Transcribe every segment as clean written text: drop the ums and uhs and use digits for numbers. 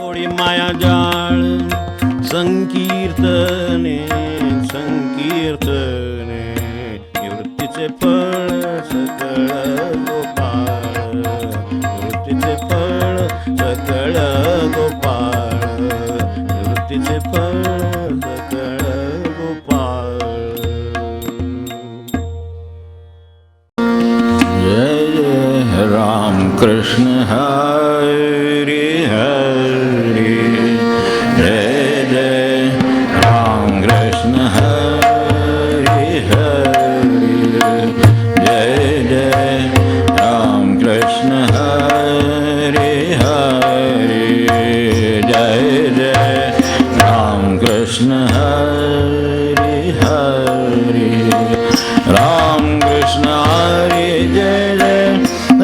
थोडी माया जाळ संकीर्तने संकीर्तने निवृत्तीचे फळ सकळ गोपाळ निवृत्तीचे फळ सकळ गोपाळ निवृत्तीचे फळ सकळ गोपाळ. जय जय राम कृष्ण हरी हरी जय जय राम कृष्ण हरी हरी जय जय राम कृष्ण हरी हरी जय जय राम कृष्ण हरी हरी राम कृष्ण हरी जय जय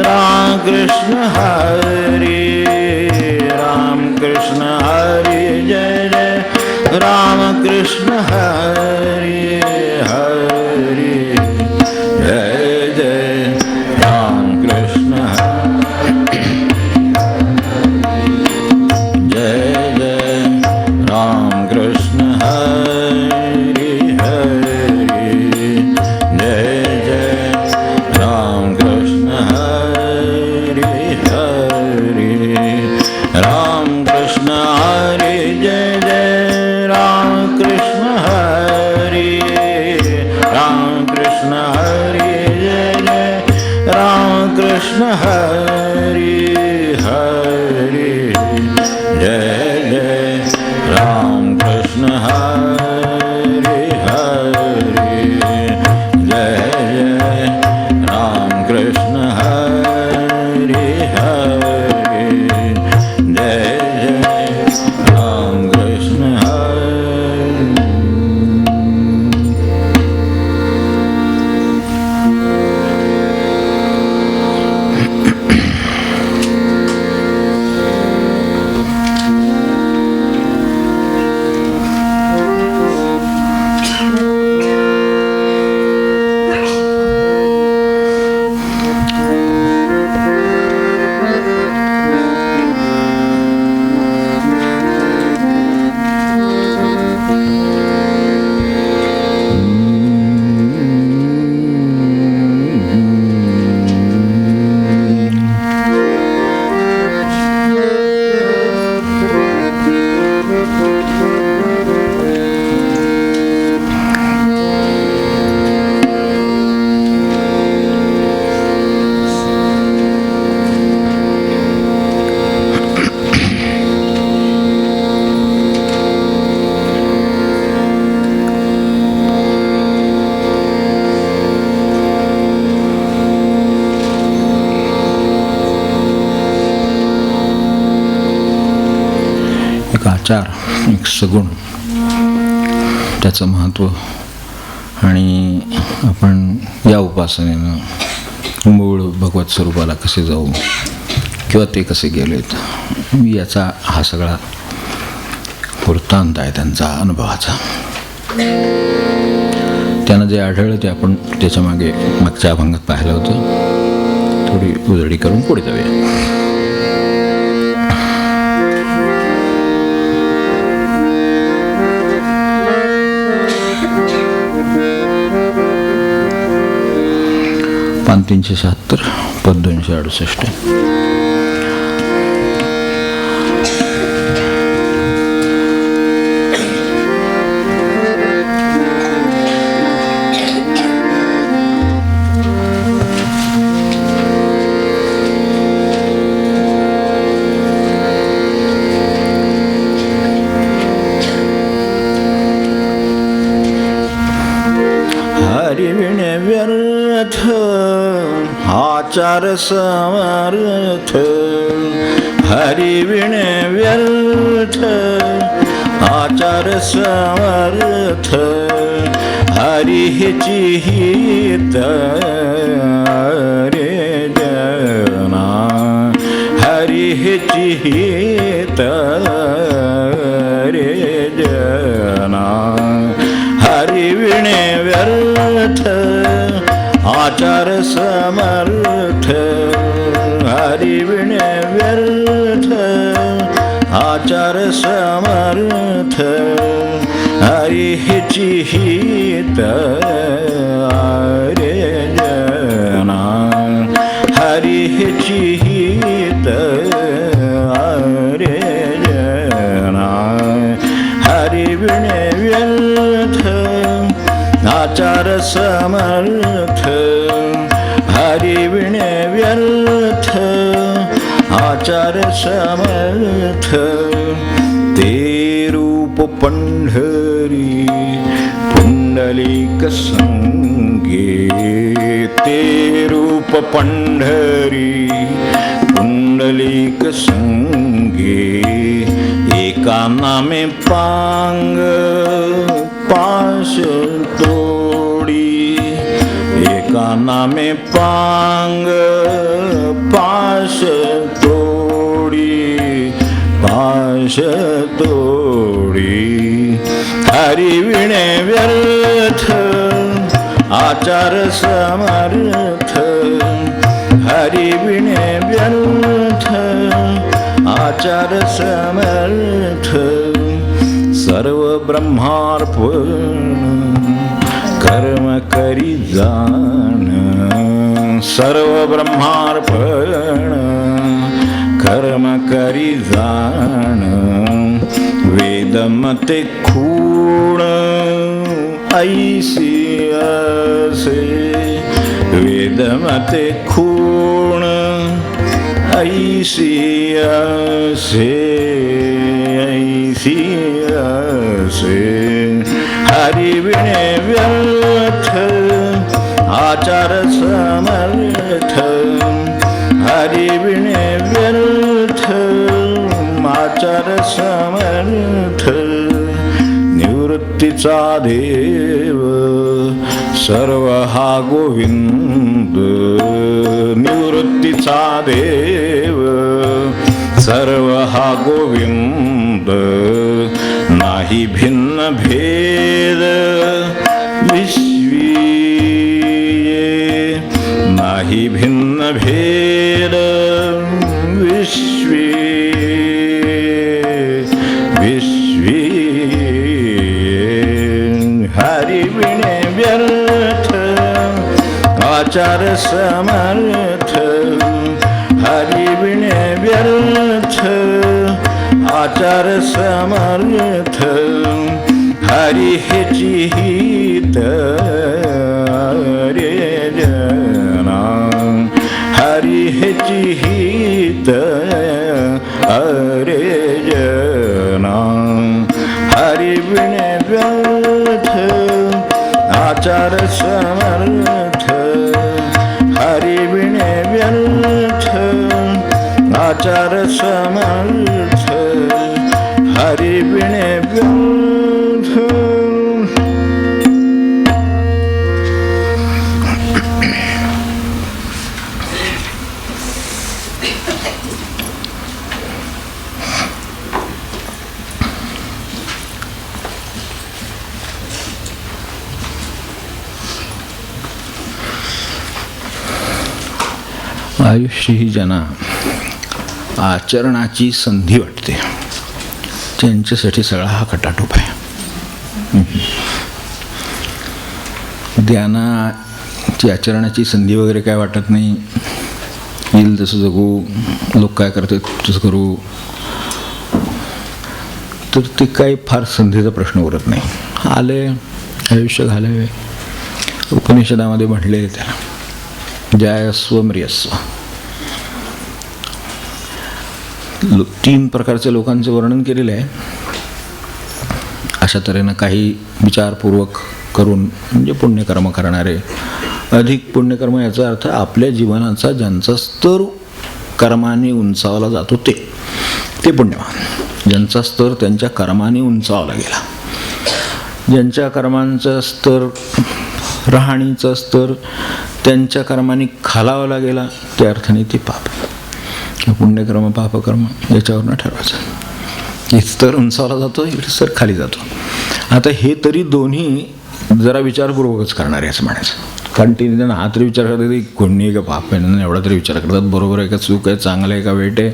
राम कृष्ण हरी राम कृष्ण हरी जय जय राम कृष्ण हरी हरी जय जय राम कृष्ण जय जय राम कृष्ण हरी हरी जय जय राम कृष्ण हरी हरी राम कृष्ण हरी जय जय राम कृष्ण हरी राम कृष्ण हरी जय जय राम कृष्ण हरी हरी जय जय राम कृष्ण हरी हरी जय जय राम कृष्ण हरी हरी जय जय राम कृष्ण हरी. एक आचार, एक सगुण, त्याचं महत्त्व आणि आपण या उपासनेनं मूळ भगवत स्वरूपाला कसे जाऊ किंवा ते कसे गेलेत याचा हा सगळा वृत्तांत आहे त्यांचा अनुभवाचा. त्यांना जे आढळलं ते आपण त्याच्या मागे मागच्या अभंगात पाहिलं होतं. थोडी उजळी करून पुढे जाऊया. पान 376 पद 268. हरिविणे व्यर्थ आचार समर्थ हरिविणे व्यर्थ आचार समर्थ हरिची हित रे जना हरिची हित रे जना हरिविणे व्यर्थ आचार समर्थ हरिविणे व्यर्थ आचार समर्थ हरी हिची हित रे जना हरी हिची हित रे जना हरी विणे व्यर्थ आचार समर्थ हरी विणे व्यर्थ आचार समर्थ ते रूप पंढरी पुंडलिक संगे ते रूप पंढरी पुंडलिक संगे एका नामे पांग पाश तोडी एका नामे पांग पाश तोडी पाश तोडी हरी विणे व्यर्थ आचार समर्थ हरी विणे व्यर्थ आचार समर्थ सर्व ब्रह्मार्पण कर्म करी जाण सर्व ब्रह्मार्पण कर्म करी जाण वेदमते खूण ऐसी असे वेदमते खूण ऐसी असे ऐसी असे हरी विणे व्यर्थ आचार समर्थ हरी विणे व्यर्थ आचार समर्थ निवृत्तीचा देव सर्व हा गोविंद निवृत्तीचा देव सर्व हा गोविंद नाही भिन्न भेद विश्वीये नाही भिन्न भेद विश्वीये हरी विणे व्यर्थ आचार समर्थ हरी विणे व्यर्थ आचार समर्थ हरी हेची हित रे जना हरी हेची हित रे जना हरी विणे व्यर्थ आचार समर्थ हरी विणे व्यर्थ आचार समर्थ हरी विणे व्यर्थ आयुष्य ही ज्यांना आचरणाची संधी वाटते त्यांच्यासाठी सगळा हा खटाटोप आहे. ध्यानाची आचरणाची संधी वगैरे काय वाटत नाही. येईल तसं जगू, लोक काय करतात तसं करू, तर ते काही फार संधीचा प्रश्न उरत नाही. आले आयुष्य घालावे. उपनिषदामध्ये म्हटले त्याला जायस्व म्रियस्व. 3 प्रकारच्या लोकांचं वर्णन केलेलं आहे. अशा तऱ्हेनं काही विचारपूर्वक करून म्हणजे पुण्यकर्म करणारे. अधिक पुण्यकर्म याचा अर्थ आपल्या जीवनाचा ज्यांचा स्तर कर्माने उंचावला जातो ते पुण्यवान. ज्यांचा स्तर त्यांच्या कर्माने उंचावला गेला, ज्यांच्या कर्मांचा स्तर राहणीचा स्तर त्यांच्या कर्माने खालावला गेला, त्या अर्थाने ते पाप. पुण्यकर्म पापकर्म याच्यावरनं ठरवायचं. स्तर उंचावला जातो, इकडे स्तर खाली जातो. आता हे तरी दोन्ही जरा विचारपूर्वकच करणार आहे असं म्हणायचं. कारण ती निदान हा तरी विचार करतात की कोणी आहे का पाप आहे, निदान एवढा तरी विचार करतात, बरोबर आहे का चूक आहे, चांगलं आहे का वाईट आहे,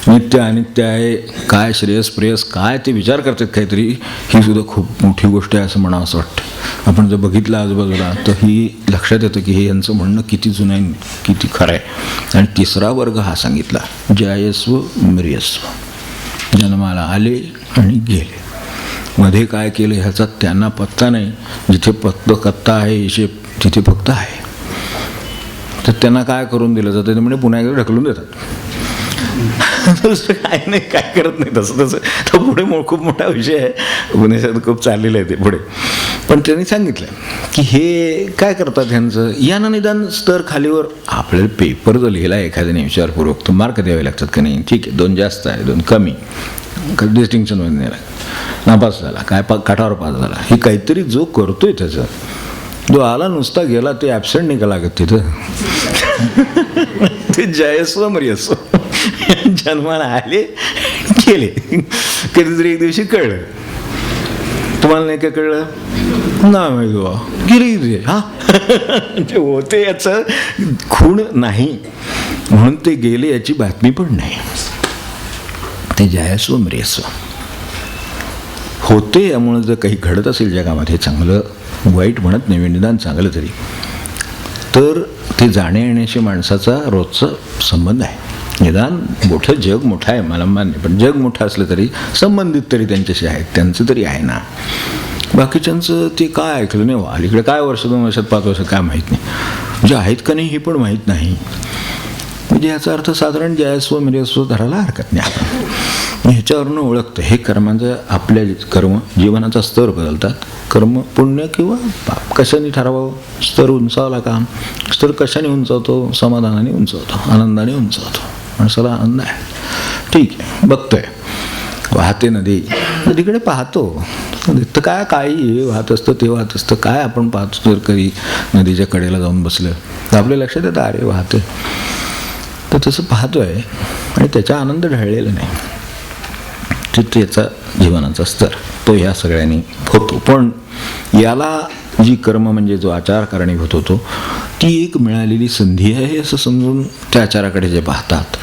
नित्य अनित्य आहे, काय श्रेयस प्रेयस काय ते विचार करतात काहीतरी. ही सुद्धा खूप मोठी गोष्ट आहे असं म्हणावं असं वाटतं. आपण जर बघितलं आजूबाजूला तर ही लक्षात येतं की हे यांचं म्हणणं किती जुनं आहे, किती खरं आहे. आणि तिसरा वर्ग हा सांगितला, जायस्व म्रियस्व, जन्माला आले आणि गेले, मध्ये काय केलं ह्याचा त्यांना पत्ता नाही. जिथे कत्ता आहे हिशेब तिथे फक्त आहे. तर त्यांना काय करून दिलं जातं ते म्हणजे पुन्हा एकदा ढकलून देतात. काय नाही, काय करत नाही तसं तर पुढे खूप मोठा विषय आहे, उपनिषद खूप चाललेलं आहे ते पुढे. पण त्यांनी सांगितलं की हे काय करतात ह्यांचं, यांना निदान स्तर खालीवर. आपल्याला पेपर जर लिहिला एखाद्याने विचारपूर्वक तर मार्क द्यावे लागतात का नाही, ठीक आहे 2 जास्त आहे 2 कमी, डिस्टिंक्शनमध्ये नेला, नापास झाला, काय काठावर पास झाला, हे काहीतरी जो करतोय त्याचं, जो आला नुसता गेला ते ॲबसेंट नाही का लागत तिथं. ते जायस्व मरियस्व, जन्माला आले गेले. कधीतरी एक दिवशी कळलं, तुम्हाला नाही का कळलं, नाही माहिती बा गेली ते. हा ते होते याचं खूण नाही म्हणून ते गेले याची बातमी पण नाही. ते जायस्व मरियस्व होते. यामुळे जर काही घडत असेल जगामध्ये, चांगलं वाईट म्हणत नाही, निदान चांगलं तरी, तर ते जाण्या येण्याशी माणसाचा रोजचा संबंध आहे. निदान मोठं जग मोठं आहे मला मान्य, पण जग मोठं असलं तरी संबंधित तरी त्यांच्याशी आहेत, त्यांचं तरी आहे ना. बाकीच्यांचं ते काय ऐकलं नाही वा, अलीकडे काय वर्ष 2 वर्षात 5 वर्षात काय माहीत नाही, म्हणजे आहेत का नाही हे पण माहीत नाही. म्हणजे याचा अर्थ साधारण जायस्व मिरस्व धरायला हरकत नाही. आपण ह्याच्यावरनं ओळखतं हे कर्मांचं, आपल्या कर्म जीवनाचा स्तर बदलतात. कर्म पुण्य किंवा पाप कशाने ठरवावं, स्तर उंचावला का, स्तर कशाने उंचावतो, समाधानाने उंचावतो, आनंदाने उंचावतो. माणसाला आनंद आहे, ठीक आहे, बघतोय वाहते नदी, नदीकडे पाहतो, तर काय काही वाहत असतं ते वाहत असतं, काय आपण पाहतो. जर कधी नदीच्या कडेला जाऊन बसलं तर आपल्या लक्षात येतं अरे वाहते, तर तसं पाहतोय आणि त्याचा आनंद ढळलेला नाही. त्याचा जीवनाचा स्तर तो ह्या सगळ्यांनी होतो. पण याला जी कर्म म्हणजे जो आचार कारणीभूत होतो ती एक मिळालेली संधी आहे असं समजून त्या आचाराकडे जे पाहतात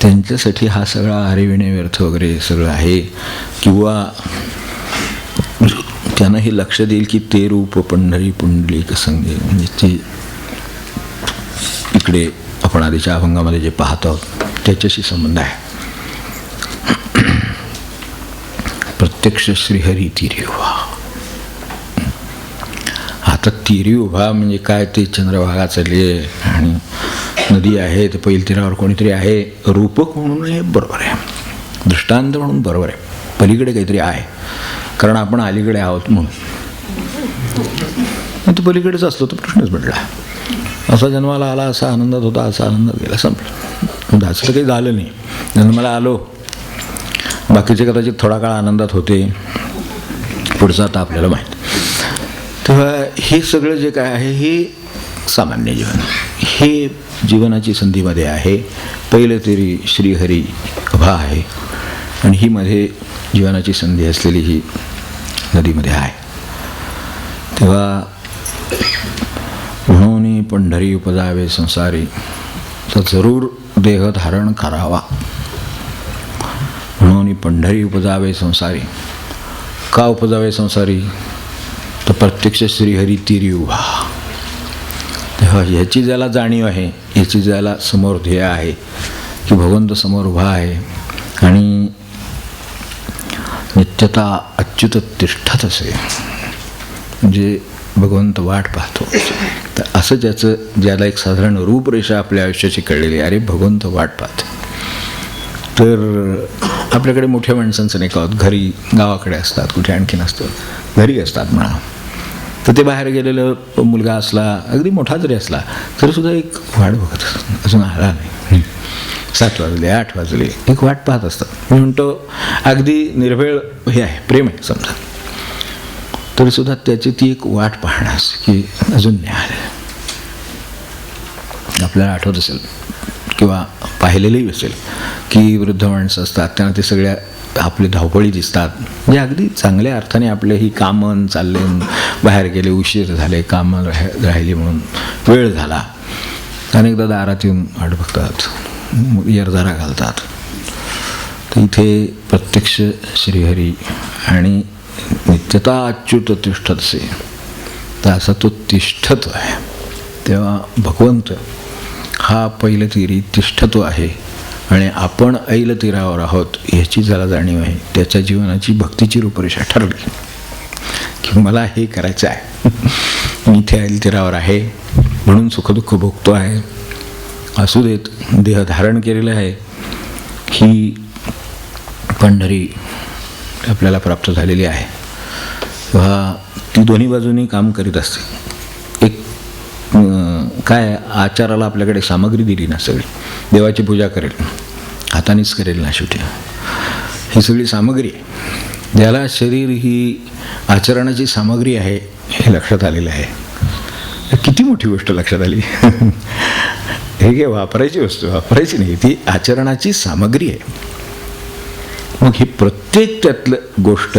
त्यांच्यासाठी हा सगळा हरिविणे व्यर्थ वगैरे सगळं आहे. किंवा त्यांना हे लक्ष देईल की ते रूप पंढरी पुंडलिक संगे, म्हणजे ते इकडे आपण आधीच्या अभंगामध्ये जे पाहतो आहोत त्याच्याशी संबंध आहे. प्रत्यक्ष श्रीहरी तिरी उभा. आता तिरी उभा म्हणजे काय, ते चंद्रभागा चालली आहे आणि नदी आहे, ते पैल तीरावर कोणीतरी आहे, रूपक म्हणून हे बरोबर आहे, दृष्टांत म्हणून बरोबर आहे, पलीकडे काहीतरी आहे कारण आपण अलीकडे आहोत म्हणून. तो पलीकडेच असतो तर प्रश्नच पडला. असा जन्माला आला, असा आनंदात होता, असा आनंदात गेला, संपलं. असं तर काही झालं नाही. जन्माला आलो, बाकीचे कदाचित थोडा काळ आनंदात होते, पुढचा आता आपल्याला माहीत. तेव्हा हे सगळं जे काय आहे हे सामान्य जीवन, हे जीवनाची संधीमध्ये आहे. पहिलं तरी श्रीहरी उभा आहे आणि ही मध्ये जीवनाची संधी असलेली ही नदीमध्ये आहे. तेव्हा म्हणून पंढरी उपजावे संसारी, तर जरूर देह धारण करावा. म्हणून पंढरी उपजावे संसारी. का उपजावे संसारी, तर प्रत्यक्ष श्रीहरी तिरी उभा. तेव्हा ह्याची ज्याला जाणीव आहे, ह्याची ज्याला समोर ध्येय आहे की भगवंत समोर उभा आहे आणि नित्यता अच्युत तिष्ठत असे, म्हणजे भगवंत वाट पाहतो, तर असं ज्याचं ज्याला एक साधारण रूपरेषा आपल्या आयुष्याची कळलेली, अरे भगवंत वाट पाहतो. तर आपल्याकडे मोठ्या माणसांचं नाही का, घरी गावाकडे असतात, कुठे आणखीन असतं, घरी असतात म्हणा, तर ते बाहेर गेलेलं मुलगा असला, अगदी मोठा जरी असला तरीसुद्धा एक वाट बघत असतात, अजून आला नाही, 7 वाजले 8 वाजले, एक वाट पाहत असतात. मी म्हणतो अगदी निर्भेळ हे आहे, प्रेम आहे समजा, तरीसुद्धा त्याची ती एक वाट पाहणं की अजून नाही आले. आपल्याला आठवत असेल किंवा पाहिलेलंही असेल की वृद्ध माणसं असतात, त्यांना ते सगळ्या आपले धावपळी दिसतात, म्हणजे अगदी चांगल्या अर्थाने आपले ही कामं चालले, बाहेर गेले, उशीर झाले, कामं राहिली म्हणून वेळ झाला, अनेकदा दारात येऊन वाट बघतात, येरझारा घालतात. तर इथे प्रत्यक्ष श्रीहरी आणि नित्यता अच्युत तिष्ठतसे, तर असा तो तिष्ठत्व आहे. तेव्हा भगवंत हा पहिलं तिरी तिष्ठत्व आहे आणि आपण ऐल तीरावर आहोत याची ज्याला जाणीव आहे त्याच्या जीवनाची भक्तीची रूपरेषा ठरली की मला हे करायचं आहे. मी इथे ऐल तीरावर आहे म्हणून सुखदुःख भोगतो आहे, असू देत, देह धारण केलेलं आहे, ही पंढरी आपल्याला प्राप्त झालेली आहे. तेव्हा ती दोन्ही बाजूनी काम करीत असते. एक काय आचाराला आपल्याकडे सामग्री दिली ना, सगळी देवाची पूजा करेल, हातानेच करेल ना शेवटी, ही सगळी सामग्री आहे. ज्याला शरीर ही आचरणाची सामग्री आहे हे लक्षात आलेलं आहे. किती मोठी गोष्ट लक्षात आली. हे काय वापरायची वस्तू, वापरायची नाही, ती आचरणाची सामग्री आहे. मग ही प्रत्येक त्यातलं गोष्ट,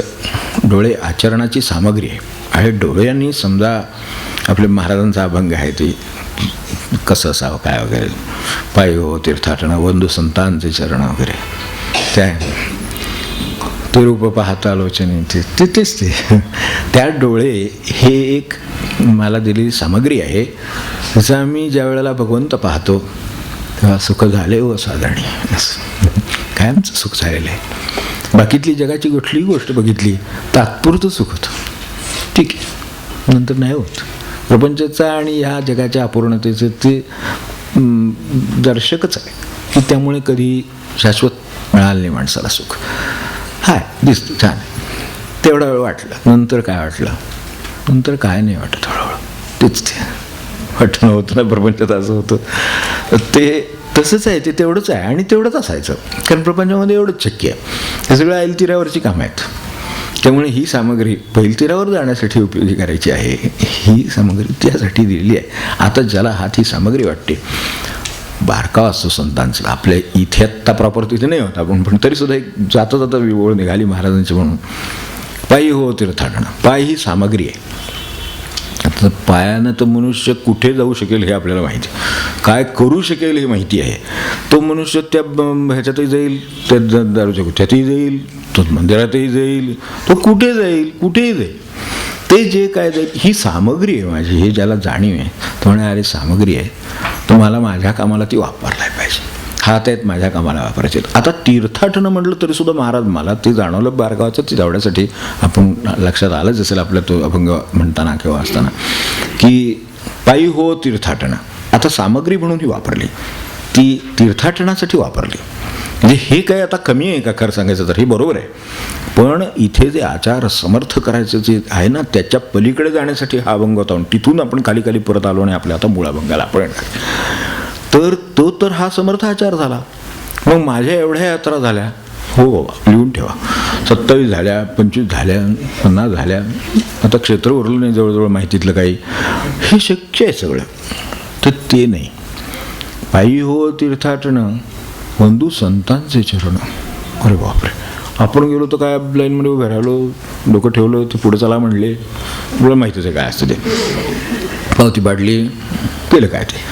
डोळे आचरणाची सामग्री आहे. आणि डोळ्यांनी समजा आपल्या महाराजांचा अभंग आहे ते कसं असावं काय वगैरे, पायी हो तीर्थाटन वंदू संतांचे चरण वगैरे, त्या ते रूप पाहता लोचने तेच ते त्या डोळे हे एक मला दिलेली सामग्री आहे. जसं आम्ही ज्या वेळेला भगवंत पाहतो तेव्हा सुख झाले व साधाणी, कायमचं सुख झालेलं आहे. बाकीतली जगाची कुठलीही गोष्ट बघितली तात्पुरतं सुख होतं, ठीक आहे, नंतर नाही होत. प्रपंचाचा आणि ह्या जगाच्या अपूर्णतेचं ते दर्शकच आहे की त्यामुळे कधी शाश्वत मिळालं नाही माणसाला सुख. हाय दिसतं छान, तेवढा वेळ वाटलं, नंतर काय वाटलं, नंतर काय नाही वाटत, हळूहळू तेच ते वाटणं होतं ना. प्रपंचात असं होतं, ते तसंच आहे, ते तेवढंच आहे आणि तेवढंच असायचं, कारण प्रपंचामध्ये एवढंच शक्य आहे. हे सगळं ऐलतीरावरची कामं आहेत. त्यामुळे ही सामग्री पैलतीरावर जाण्यासाठी उपयोगी करायची आहे, ही सामग्री त्यासाठी दिलेली आहे. आता ज्याला हात ही सामग्री वाटते, बारकावा असतो संतांचा, आपल्या इथे आत्ता प्रॉपर तिथे नाही होत आपण, पण तरीसुद्धा एक जाता जाता ओळ निघाली महाराजांची म्हणून, पायी हो तीर्थाटन. पाय ही सामग्री आहे. आता पायानं तर मनुष्य कुठे जाऊ शकेल हे आपल्याला माहिती, काय करू शकेल हे माहिती आहे. तो मनुष्य त्या ह्याच्यातही जाईल, त्या दारूच्या गुच्छ्यातही जाईल, तो मंदिरातही जाईल, तो कुठे जाईल, कुठेही जाईल, ते जे काय जाईल ही सामग्री आहे माझी. हे ज्याला जाणीव आहे तो म्हणे अरे सामग्री आहे, तर मला माझ्या कामाला ती वापरलाय पाहिजे, हात आहेत माझ्या कामाला वापरायचे. आता तीर्थाटनं म्हटलं तरी सुद्धा महाराज मला ते जाणवलं बारगावचं, ते जावण्यासाठी आपण लक्षात आलंच असेल आपल्या तो अभंग म्हणताना किंवा असताना की पायी हो तीर्थाटनं. आता सामग्री म्हणून ही वापरली, ती तीर्थाटनासाठी वापरली. म्हणजे हे काय आता कमी आहे का खरं सांगायचं तर, हे बरोबर आहे, पण इथे जे आचार समर्थ करायचं जे आहे ना त्याच्या पलीकडे जाण्यासाठी हा अभंग होता. तिथून आपण खाली खाली परत आलो आणि आपल्या आता मूळ अभंगाला आपण येणार. तर तो तर हा समर्थ आचार झाला. मग माझ्या एवढ्या यात्रा झाल्या, हो बाबा लिहून ठेवा, 27 झाल्या, 25 झाल्या, 50 झाल्या, आता क्षेत्र उरलं नाही जवळजवळ माहितीतलं काही, हे शक्य आहे सगळं. तर ते नाही, पायी हो तीर्थाटनं वंदू संतांचे चरण. अरे बापरे, आपण गेलो तर काय लाईनमध्ये उभे राहिलो, डोकं ठेवलं, ते पुढे चला म्हणले, तुला माहितीच आहे काय असतं ते, पावती पाडली, केलं काय ते.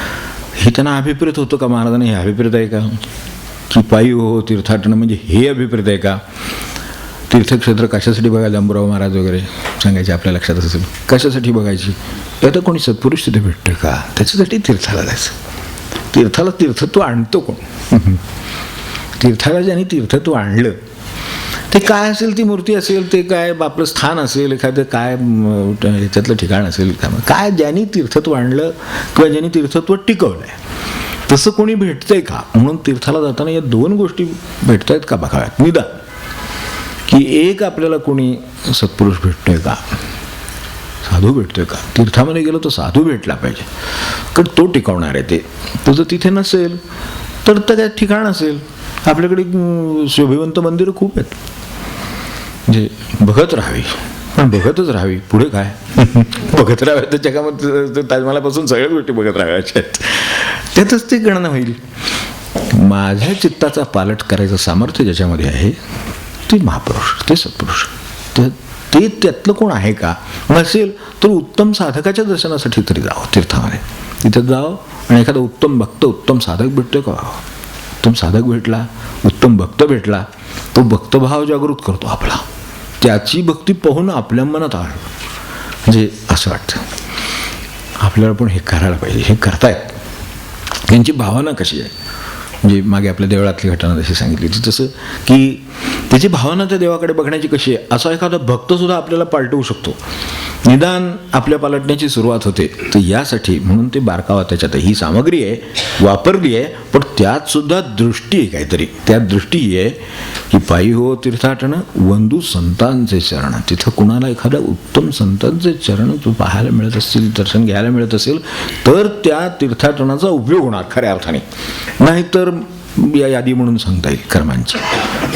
हे त्यांना अभिप्रेत होतं का महाराजांना? हे अभिप्रेत आहे का की पायी हो तीर्थाटनं म्हणजे हे अभिप्रेत आहे का? तीर्थक्षेत्र कशासाठी बघायला अंबुराव महाराज वगैरे सांगायचे, आपल्या लक्षात असेल, कशासाठी बघायची? आता कोणी सत्पुरुष तिथे भेटतं का? त्याच्यासाठी तीर्थाला जायचं. तीर्थाला तीर्थत्व आणतो कोण? तीर्थाला ज्यांनी तीर्थत्व आणलं ते काय असेल, ती मूर्ती असेल, ते काय आपलं स्थान असेल, एखादं काय ह्याच्यातलं ठिकाण असेल, काय ज्यांनी तीर्थत्व आणलं किंवा ज्यांनी तीर्थत्व टिकवलं आहे तसं कोणी भेटतंय का? म्हणून तीर्थाला जाताना या दोन गोष्टी भेटत आहेत का बघाव्यात निदान, की एक आपल्याला कोणी सत्पुरुष भेटतोय का, साधू भेटतोय का. तीर्थामध्ये गेलो तर साधू भेटला पाहिजे, कारण तो टिकवणार आहे. ते तुझं तिथे नसेल तर काय ठिकाण असेल. आपल्याकडे शोभिवंत मंदिरं खूप आहेत, म्हणजे बघत राहावी, पण बघतच राहावी, पुढे काय बघत राहाव्या तर जगामध्ये ताजमहालापासून सगळ्या गोष्टी बघत राहाव्याच्या आहेत, त्यातच ते गणना होईल. माझ्या चित्ताचा पालट करायचं सामर्थ्य ज्याच्यामध्ये आहे ते महापुरुष, ते सत्पुरुष. ते त्यातलं कोण आहे का? नसेल तर उत्तम साधकाच्या दर्शनासाठी तरी जावं तीर्थामध्ये. तिथं जावं आणि एखादा उत्तम भक्त, उत्तम साधक भेटतोय का? उत्तम साधक भेटला, उत्तम भक्त भेटला, तो भक्तभाव जागृत करतो आपला. त्याची भक्ती पाहून आपल्या मनात आलं म्हणजे असं वाटतं आपल्याला पण हे करायला पाहिजे. हे करतायत, यांची भावना कशी आहे? म्हणजे मागे आपल्या देवळातली घटना जशी सांगितली होती तसं की त्याची भावना त्या देवाकडे बघण्याची कशी आहे, असा एखादा भक्तसुद्धा आपल्याला पालटवू शकतो. निदान आपल्या पालटण्याची सुरुवात होते. तर यासाठी म्हणून ते बारकावा त्याच्यात ही सामग्री आहे, वापरली आहे, पण त्यात सुद्धा दृष्टी आहे काहीतरी. त्यात दृष्टी आहे की पायी हो तीर्थाटन वंदू संतांचे चरण. तिथं कुणाला एखाद्या उत्तम संतांचे चरण तू पाहायला मिळत असतील, दर्शन घ्यायला मिळत असेल तर त्या तीर्थाटनाचा उपयोग होणार खऱ्या अर्थाने. नाहीतर या यादी म्हणून सांगता येईल कर्मांची,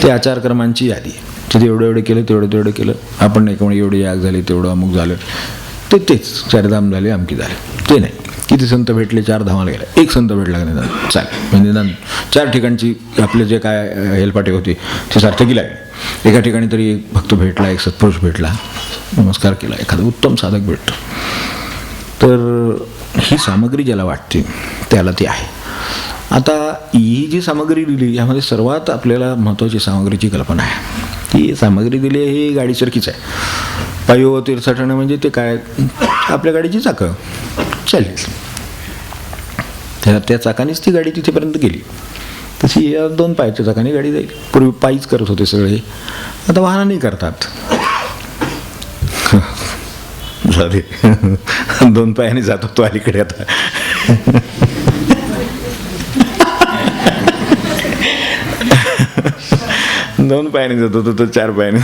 ते आचार कर्मांची यादी. तिथे एवढं केलं, तेवढं केलं, आपण नाही कोणी एवढी याग झाली, तेवढं अमुक झालं, तेच चारधाम झाले, अमकी झाले. ते नाही. किती संत भेटले, 4 धामाला गेले, एक संत भेटला का निदान चालेल, म्हणजे निदान 4 ठिकाणची आपले जे काय हेलपाटे होते ते सार्थकी लागले. एका ठिकाणी तरी एक भक्त भेटला, एक सत्पुरुष भेटला, नमस्कार केला, एखादा उत्तम साधक भेटतो. तर ही सामग्री ज्याला वाटते त्याला ती आहे. आता ही जी सामग्री दिली यामध्ये सर्वात आपल्याला महत्त्वाची सामग्रीची कल्पना आहे. ती सामग्री दिली ही गाडीसारखीच आहे. पायी तीर्थाटन म्हणजे ते काय, आपल्या गाडीची चाकं चालेल, त्या चाकानेच ती गाडी तिथेपर्यंत गेली. तशी या 2 पायाच्या चाकाने गाडी जाईल. पूर्वी पायीच करत होते सगळे, आता वाहनाने करतात. झाले 2 पायाने जात होतो अलीकडे, आता 2 पायाने जात होतो, तो 4 पायाने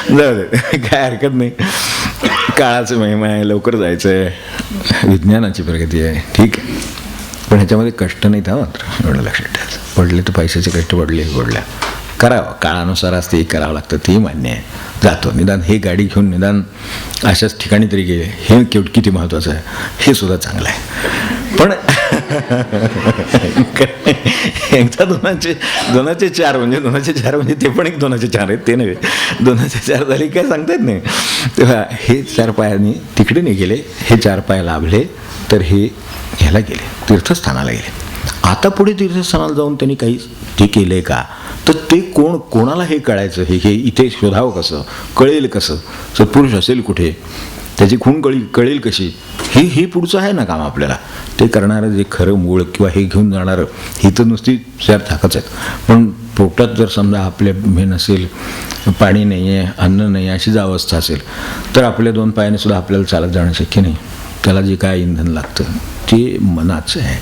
जाऊ दे, काय हरकत नाही. काळाचं महिमा आहे, लवकर जायचं आहे, विज्ञानाची प्रगती आहे, ठीक आहे. पण ह्याच्यामध्ये कष्ट नाही था मात्र, एवढं लक्षात ठेवायचं. पडले तर पैशाचे कष्ट पडले, पडल्या करावं, काळानुसार असते करावं लागतं, तेही मान्य आहे. जातो निदान हे गाडी घेऊन निदान अशाच ठिकाणी तरी गेले, हे किती महत्त्वाचं आहे, हे सुद्धा चांगलं आहे. पण एकदा दोनाचे चार म्हणजे ते पण एक 2चे 4 आहेत, ते नव्हे 2चे 4 झाले काय सांगता येत नाही. तेव्हा हे 4 पायाने तिकडे नाही गेले, हे 4 पाय लाभले तर हे ह्याला गेले, तीर्थस्थानाला गेले. आता पुढे तीर्थस्थानाला जाऊन त्यांनी काही ते केलंय का, तर ते कोणाला हे कळायचं, हे इथे शोधावं कसं, कळेल कसं, सत्पुरुष असेल कुठे, त्याची खूण कळेल कशी, हे पुढचं आहे ना काम आपल्याला. ते करणारं जे खरं मूळ किंवा हे घेऊन जाणारं, ही तर नुसती 4 चाकच आहेत. पण पोटात जर समजा आपल्या हे नसेल, पाणी नाही आहे, अन्न नाही, अशी जर अवस्था असेल तर आपल्या 2 पायाने सुद्धा आपल्याला चालत जाणं शक्य नाही. त्याला जे काय इंधन लागतं ते मनाचं आहे.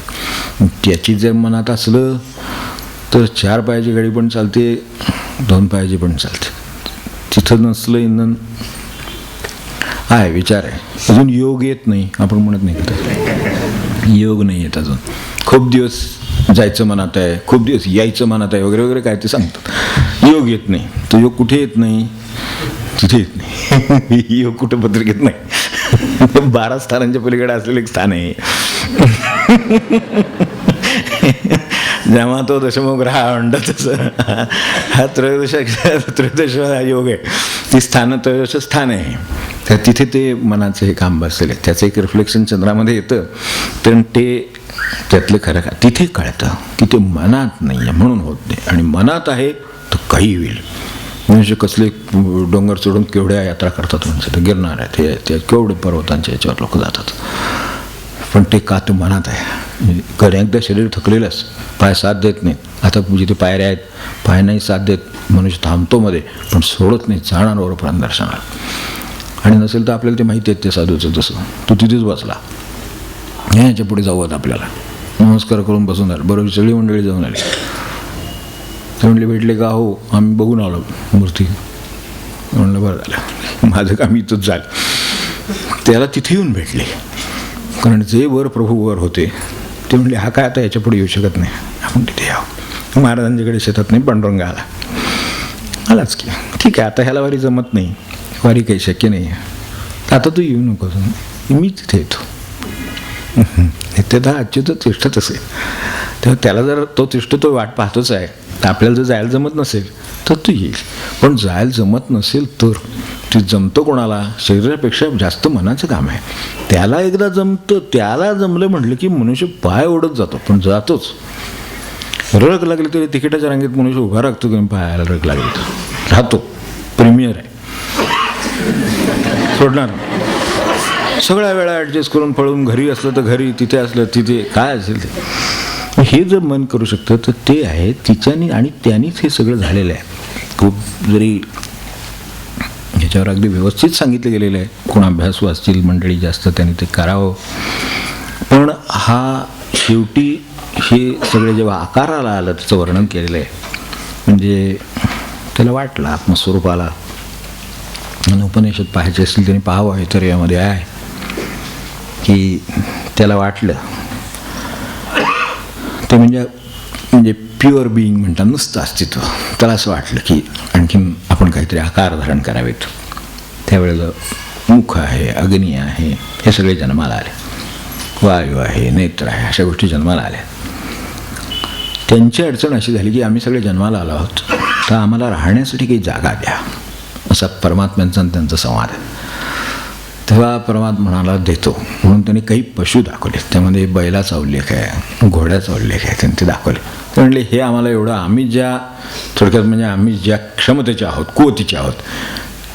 त्याची जर मनात असलं तर 4 पायाची गाडी पण चालते, 2 पायाची पण चालते. तिथं नसलं इंधन आहे, विचार आहे. अजून योग येत नाही, आपण म्हणत नाही का योग नाही येत अजून. खूप दिवस जायचं मनात आहे, खूप दिवस यायचं मनात आहे, वगैरे वगैरे काय ते सांगतात. योग येत नाही. तो योग कुठे येत नाही, तिथे येत नाही. योग कुठं पत्रिकेत नाही. 12 स्थानांच्या पलीकडे असलेलं एक स्थान आहे. जेव्हा तो दशमग्रह अंड, तसं हा त्रयोदश योग आहे. ती त्रयोदश स्थान आहे, तर तिथे ते मनाचं हे काम बसलेलं आहे. त्याचं एक रिफ्लेक्शन चंद्रामध्ये येतं, तर ते त्यातलं खरं का तिथे कळतं की ते मनात नाही आहे म्हणून होत नाही. आणि मनात आहे तर काही होईल. म्हणजे कसले डोंगर चढून केवढ्या यात्रा करतात, म्हणजे गिरणार आहे ते केवढे पर्वतांच्या याच्यावर लोक जातात. पण ते का तर मनात आहे. कधी एकदा शरीर थकलेलंच, पाय साथ देत नाहीत. आता जिथे पायऱ्या आहेत, पाय नाही साथ देत, मनुष्य थांबतो मध्ये पण सोडत नाही, जाणार वरपर्यंत दर्शनाला. आणि नसेल तर आपल्याला ते माहिती आहे ते साधूचं तसं, तो तिथेच बसला, ह्याच्या पुढे जाऊ आपल्याला नमस्कार करून बसून आलं. बरोबर सगळी मंडळी जाऊन आली. ते म्हणले भेटले का, हो आम्ही बघून आलो मूर्ती. म्हणलं बरं झालं, माझं काम इथंच झालं. त्याला तिथे येऊन भेटले, कारण जे वर प्रभू वर होते ते म्हणले हा काय आता याच्या पुढे येऊ शकत नाही, आपण तिथे यावं. महाराजांच्याकडे शेतात नाही, पांडुरंग आलाच की, ठीक आहे आता ह्याला वारी जमत नाही, वारी काही शक्य नाही आहे, आता तू येऊ नको, मी तिथे येतो. ते तर अच्युत तिष्ठत असेल, तेव्हा त्याला जर तो तिष्ठतो वाट पाहतोच आहे, तर आपल्याला जर जायला जमत नसेल तर तो येईल. पण जायला जमत नसेल तर ते जमतं कोणाला? शरीरापेक्षा जास्त मनाचं काम आहे. त्याला एकदा जमतं, त्याला जमलं म्हटलं की मनुष्य पाय ओढत जातो, पण जातोच. रग लागली तरी तिकिटाच्या रांगेत मनुष्य उभा राहतो की पायाला रग लागली तर राहतो. प्रीमियर आहे, सोडणार सगळ्या वेळा ॲडजस्ट करून पळून, घरी असलं तर घरी, तिथे असलं तिथे, काय असेल ते. हे जर मन करू शकतं तर ते आहे तिच्यानी आणि त्यांनीच हे सगळं झालेलं आहे. खूप जरी ह्याच्यावर अगदी व्यवस्थित सांगितलं गेलेलं आहे, कोण अभ्यासू असतील मंडळी जास्त त्यांनी ते करावं. पण हा शेवटी हे सगळे जेव्हा आकाराला आलं त्याचं वर्णन केलेलं आहे, म्हणजे त्याला वाटलं आत्मस्वरूपाला आणि उपनिषद पाहायचे असतील त्यांनी पाहावं. हे तर यामध्ये आहे की त्याला वाटलं ते म्हणजे प्युअर बिईंग म्हणतात, नुसतं अस्तित्व. त्याला असं वाटलं की आणखीन आपण काहीतरी आकार धारण करावेत. त्यावेळेला मुख आहे, अग्नी आहे, हे सगळे जन्माला आले, वायू आहे, नेत्र आहे, अशा गोष्टी जन्माला आल्या. त्यांची अडचण अशी झाली की आम्ही सगळे जन्माला आलो आहोत, तर आम्हाला राहण्यासाठी काही जागा द्या, असा परमात्म्यांचा आणि त्यांचा संवाद आहे. तेव्हा परमात्मा म्हणाला देतो, म्हणून त्यांनी काही पशु दाखवले. त्यामध्ये बैलाचा उल्लेख आहे, घोड्याचा उल्लेख आहे, त्यांनी ते दाखवले. ते म्हणले हे आम्हाला एवढं, आम्ही ज्या थोडक्यात म्हणजे आम्ही ज्या क्षमतेचे आहोत, कुवतीचे आहोत,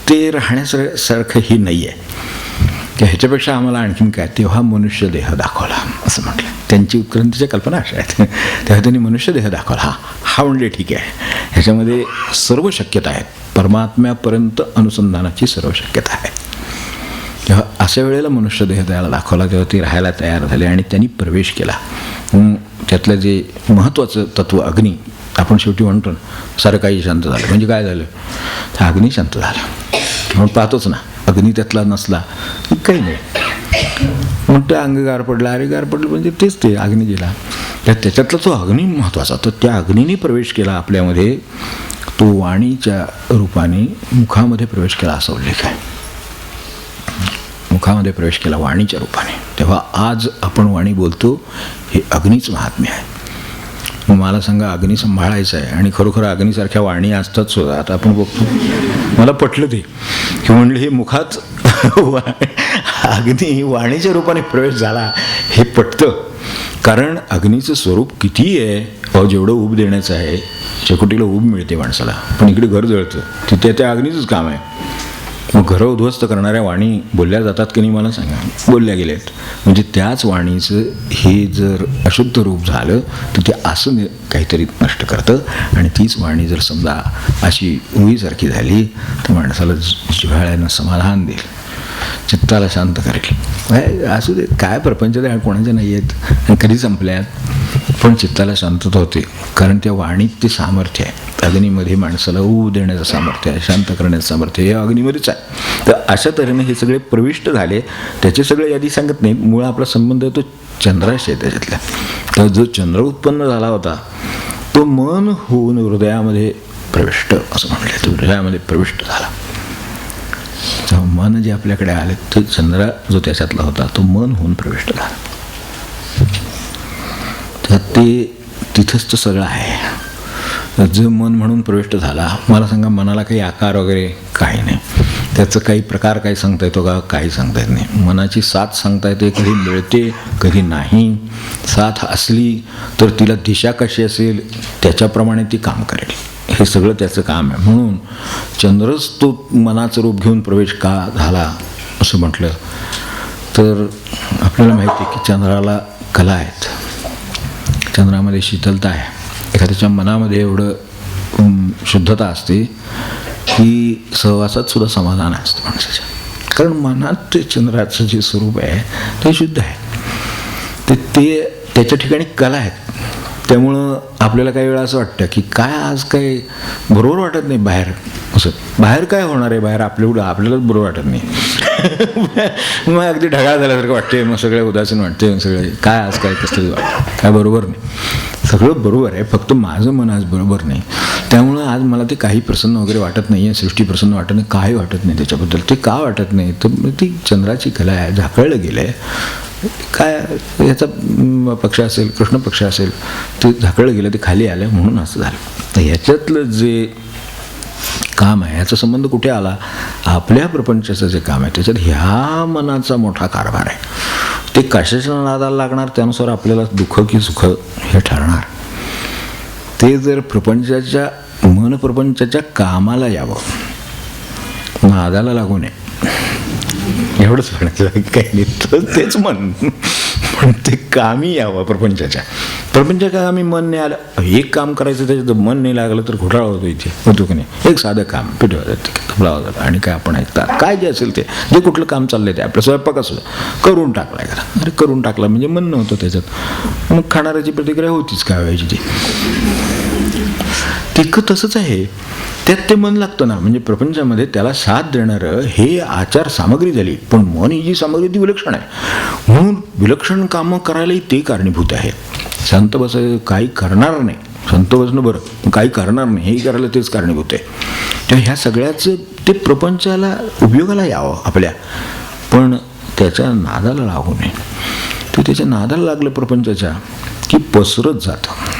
ते राहण्यासारखं ही नाही आहे, की ह्याच्यापेक्षा आम्हाला आणखीन काय. तेव्हा मनुष्य देह दाखवला असं म्हटलं. त्यांची उत्क्रांतीच्या कल्पना अशा आहेत. तेव्हा त्यांनी मनुष्य देह दाखवला. हा म्हणजे ठीक आहे, ह्याच्यामध्ये सर्व शक्यता आहेत, परमात्म्यापर्यंत अनुसंधानाची सर्व शक्यता आहे. तेव्हा अशा वेळेला मनुष्य देह त्याला दाखवला, तेव्हा ती राहायला तयार झाले आणि त्यांनी प्रवेश केला. त्यातलं जे महत्त्वाचं तत्त्व अग्नी, आपण शेवटी म्हणतो ना सारं काही शांत झालं, म्हणजे काय झालं, तर अग्नी शांत झाला. म्हणून पाहतोच ना, अग्नी त्यातला नसला काही नाही. मग ते अंग गार पडला, अरे गार पडलं म्हणजे तेच ते अग्नी गेला. त्याच्यातला तो अग्नी महत्त्वाचा, तर त्या अग्नीने प्रवेश केला आपल्यामध्ये, तो वाणीच्या रूपाने मुखामध्ये प्रवेश केला असा उल्लेख आहे. मुखामध्ये प्रवेश केला वाणीच्या रूपाने. तेव्हा आज आपण वाणी बोलतो, हे अग्नीच महात्म्य आहे. मग मला सांगा, अग्नी सांभाळायचं आहे आणि खरोखर अग्नीसारख्या वाणी असतात सुद्धा. आता आपण बघतो, मला पटलं ते की म्हणलं हे मुखात अग्नी वाणीच्या रूपाने प्रवेश झाला, हे पटतं. कारण अग्नीचं स्वरूप किती आहे, जेवढं ऊब देण्याचं आहे, शेकोटीला ऊब मिळते माणसाला, पण इकडे घर जळतं, तिथे त्या अग्नीचंच काम आहे. मग घरं उद्ध्वस्त करणाऱ्या वाणी बोलल्या जातात की नाही मला सांगा, बोलल्या गेल्यात. म्हणजे त्याच वाणीचं हे जर अशुद्ध रूप झालं तर ते असं काहीतरी नष्ट करतं. आणि तीच वाणी जर समजा अशी उईसारखी झाली तर माणसाला जिव्हाळ्यानं समाधान देईल, चित्ताला शांत करेल. असू दे, काय प्रपंच कोणाच्या नाही आहेत आणि कधी संपल्यात, पण चित्ताला शांतता होते. कारण त्या वाणीत ते सामर्थ्य आहे. अग्नीमध्ये माणसाला ऊब देण्याचं सामर्थ्य आहे, शांत करण्याचं सामर्थ्य हे अग्नीमध्येच आहे. तर अशा तऱ्हेने हे सगळे प्रविष्ट झाले. त्याचे सगळे यादी सांगत नाही, मुळा आपला संबंध तो चंद्राशी आहे त्याच्यातल्या. तर जो चंद्र उत्पन्न झाला होता तो मन होऊन हृदयामध्ये प्रविष्ट, असं म्हटलं, तो हृदयामध्ये प्रविष्ट झाला. मन जे आपल्याकडे आले तो चंद्र जो त्याच्यातला होता तो मन होऊन प्रविष्ट झाला. तर ते तिथंच तर सगळं आहे. जो मन म्हणून प्रविष्ट झाला, मला सांगा मनाला काही आकार वगैरे काही नाही, त्याचं काही प्रकार काही सांगता येतो का, काही सांगता येत नाही. मनाची साथ सांगता येते, कधी मिळते कधी नाही. साथ असली तर तिला दिशा कशी असेल त्याच्याप्रमाणे ती काम करेल, हे सगळं त्याचं काम आहे. म्हणून चंद्रच तो मनाचं रूप घेऊन प्रवेश का झाला असं म्हटलं तर आपल्याला माहिती आहे की चंद्राला कला आहेत, चंद्रामध्ये शीतलता आहे. एखाद्याच्या मनामध्ये एवढं शुद्धता असते की सहवासात सुद्धा समाधान असतं माणसाच्या. कारण मनात ते चंद्राचं जे स्वरूप आहे ते शुद्ध आहे, ते त्याच्या ठिकाणी कला आहेत. त्यामुळं आपल्याला काही वेळा असं वाटतं की काय आज काय बरोबर वाटत नाही बाहेर, असं बाहेर काय होणार आहे, बाहेर आपल्यालाच बरोबर वाटत नाही. मग अगदी ढगाळ झाल्यासारखं वाटते, मग सगळे उदासीन वाटते, सगळे काय आज काय कसं वाटतं, काय बरोबर नाही. सगळं बरोबर आहे, फक्त माझं मन आज बरोबर नाही. त्यामुळं आज मला ते काही प्रसन्न वगैरे वाटत नाही आहे, सृष्टी प्रसन्न वाटत नाही, काही वाटत नाही त्याच्याबद्दल. ते का वाटत नाही तर ती चंद्राची कला आहे, झाकळलं गेलं आहे. काय याचा पक्ष असेल, कृष्ण पक्ष असेल, ते झाकळलं गेलं, ते खाली आलं म्हणून असं झालं. तर ह्याच्यातलं जे काम आहे याचा संबंध कुठे आला? आपल्या प्रपंचाचं जे काम आहे त्याच्यात ह्या मनाचा मोठा कारभार आहे. ते कशाच्या नादाला लागणार त्यानुसार आपल्याला दुःख की सुख हे ठरणार. ते जर प्रपंचाच्या मन प्रपंचाच्या कामाला यावं, नादाला लागू नये, एवढंच म्हणायचं. काही नाही, तर तेच मन, पण ते कामी यावं प्रपंचाच्या. प्रपंचाच्या कामी मन नाही आलं, एक काम करायचं त्याच्यात मन नाही लागलं तर घोटाळा होतो इथे, होतो की नाही. एक साधं काम पिठवलं आणि काय आपण ऐकतात, काय जे असेल ते, जे कुठलं काम चाललंय ते, आपलं स्वयंपाक असं करून टाकलाय का, अरे करून टाकला म्हणजे मन नव्हतं त्याच्यात, मग खाणाऱ्याची प्रतिक्रिया होतीच काय व्हायची ती. तितकं तसंच आहे, त्यात ते मन लागतं ना. म्हणजे प्रपंचामध्ये त्याला साथ देणारं हे आचार सामग्री झाली, पण मन ही जी सामग्री ती विलक्षण आहे. म्हणून विलक्षण कामं करायलाही ते कारणीभूत आहे. शांत बसायचं, काही करणार नाही, शांत बसणं बरं, काही करणार नाही हेही करायला तेच कारणीभूत आहे. तेव्हा ह्या सगळ्याचं ते प्रपंचाला उपयोगाला यावं आपल्या, पण त्याच्या नादाला लागू नये. ते त्याच्या नादाला लागलं प्रपंचाच्या की पसरत जातं.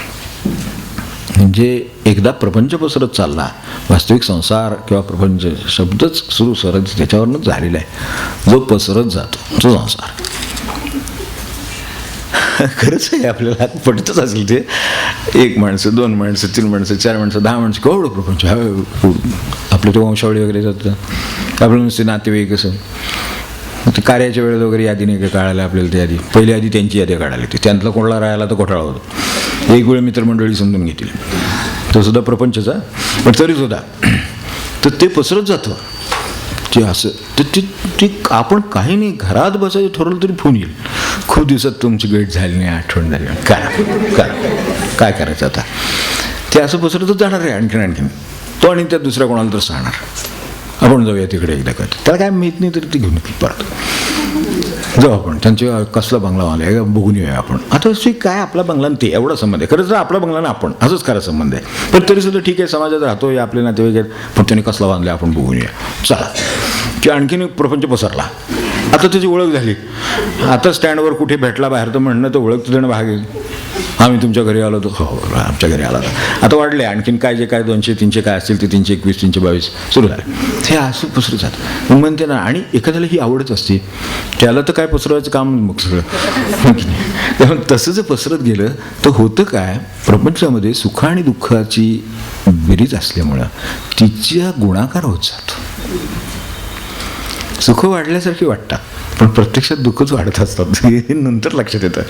म्हणजे एकदा प्रपंच पसरत चालला, वास्तविक संसार किंवा प्रपंच शब्दच सुरू सरत त्याच्यावरच झालेला आहे. जो पसरत जातो तो संसार. खरंच आहे, आपल्याला पटतच असेल ते. एक माणसं, दोन माणसं, तीन माणसं, चार माणसं, 10 माणसं, केवढं प्रपंच. आपले तो वंशावळी वगैरे जातं, आपलं नुसते नातेवाईक असं. ते कार्याच्या वेळेला वगैरे यादी नाही का काढायला आपल्याला, ती यादी पहिली आधी त्यांची यादी काढायला येते. त्यांतला कोणाला राहायला तर घोटाळा होतो. एक वेळ मित्रमंडळी समजून घेतील, तो सुद्धा प्रपंचचा, पण तरी सुद्धा तर ते पसरत जातं ते असं. तर ते आपण काही नाही, घरात बसायचं ठरवलं तरी फोन येईल, खूप दिवसात तुमची भेट झाली नाही, आठवण झाली, काय करायचं आता. ते असं पसरतच जाणार आहे आणखीन. तो आणि त्यात दुसऱ्या कोणाला तर सांगणार, आपण जाऊया तिकडे एकदा करतो, त्याला काय माहीत नाही तरी ते घेऊन येतील परत. जाऊ आपण, त्यांचे कसला बंगला आला आहे बघून येऊया आपण. आता काय आपला बंगला ते एवढा संबंध आहे. खरंच तर आपला बंगला ना आपण असंच खरा संबंध आहे, पण तरी सुद्धा ठीक आहे, समाजात राहतोय, आपले नातेवाईक आहेत, पण त्यांनी कसला बांधला आपण बघून येऊया, चला. की आणखीन एक प्रपंच पसरला. आता त्याची ओळख झाली, आता स्टँडवर कुठे भेटला बाहेर तर म्हणणं तर ओळख देणं भाग आहे. आम्ही तुमच्या घरी आलो होतो, हो आमच्या घरी आला होता. आता वाढले आणखीन काय, जे काय 200 300 काय असतील ते 321 322 सुरू झालं. हे असं पसरत जातं. मग म्हणते ना, आणि एखाद्याला ही आवडच असते, त्याला तर काय पसरवायचं काम मग सगळं. त्यामुळे तसं जर पसरत गेलं तर होतं काय, प्रपंचामध्ये सुख आणि दुःखाची बेरीज असल्यामुळं तिच्या गुणाकार होत जातो. सुख वाढल्यासारखी वाटतात, पण प्रत्यक्षात दुःखच वाढत असतात. हे नंतर लक्षात येतं.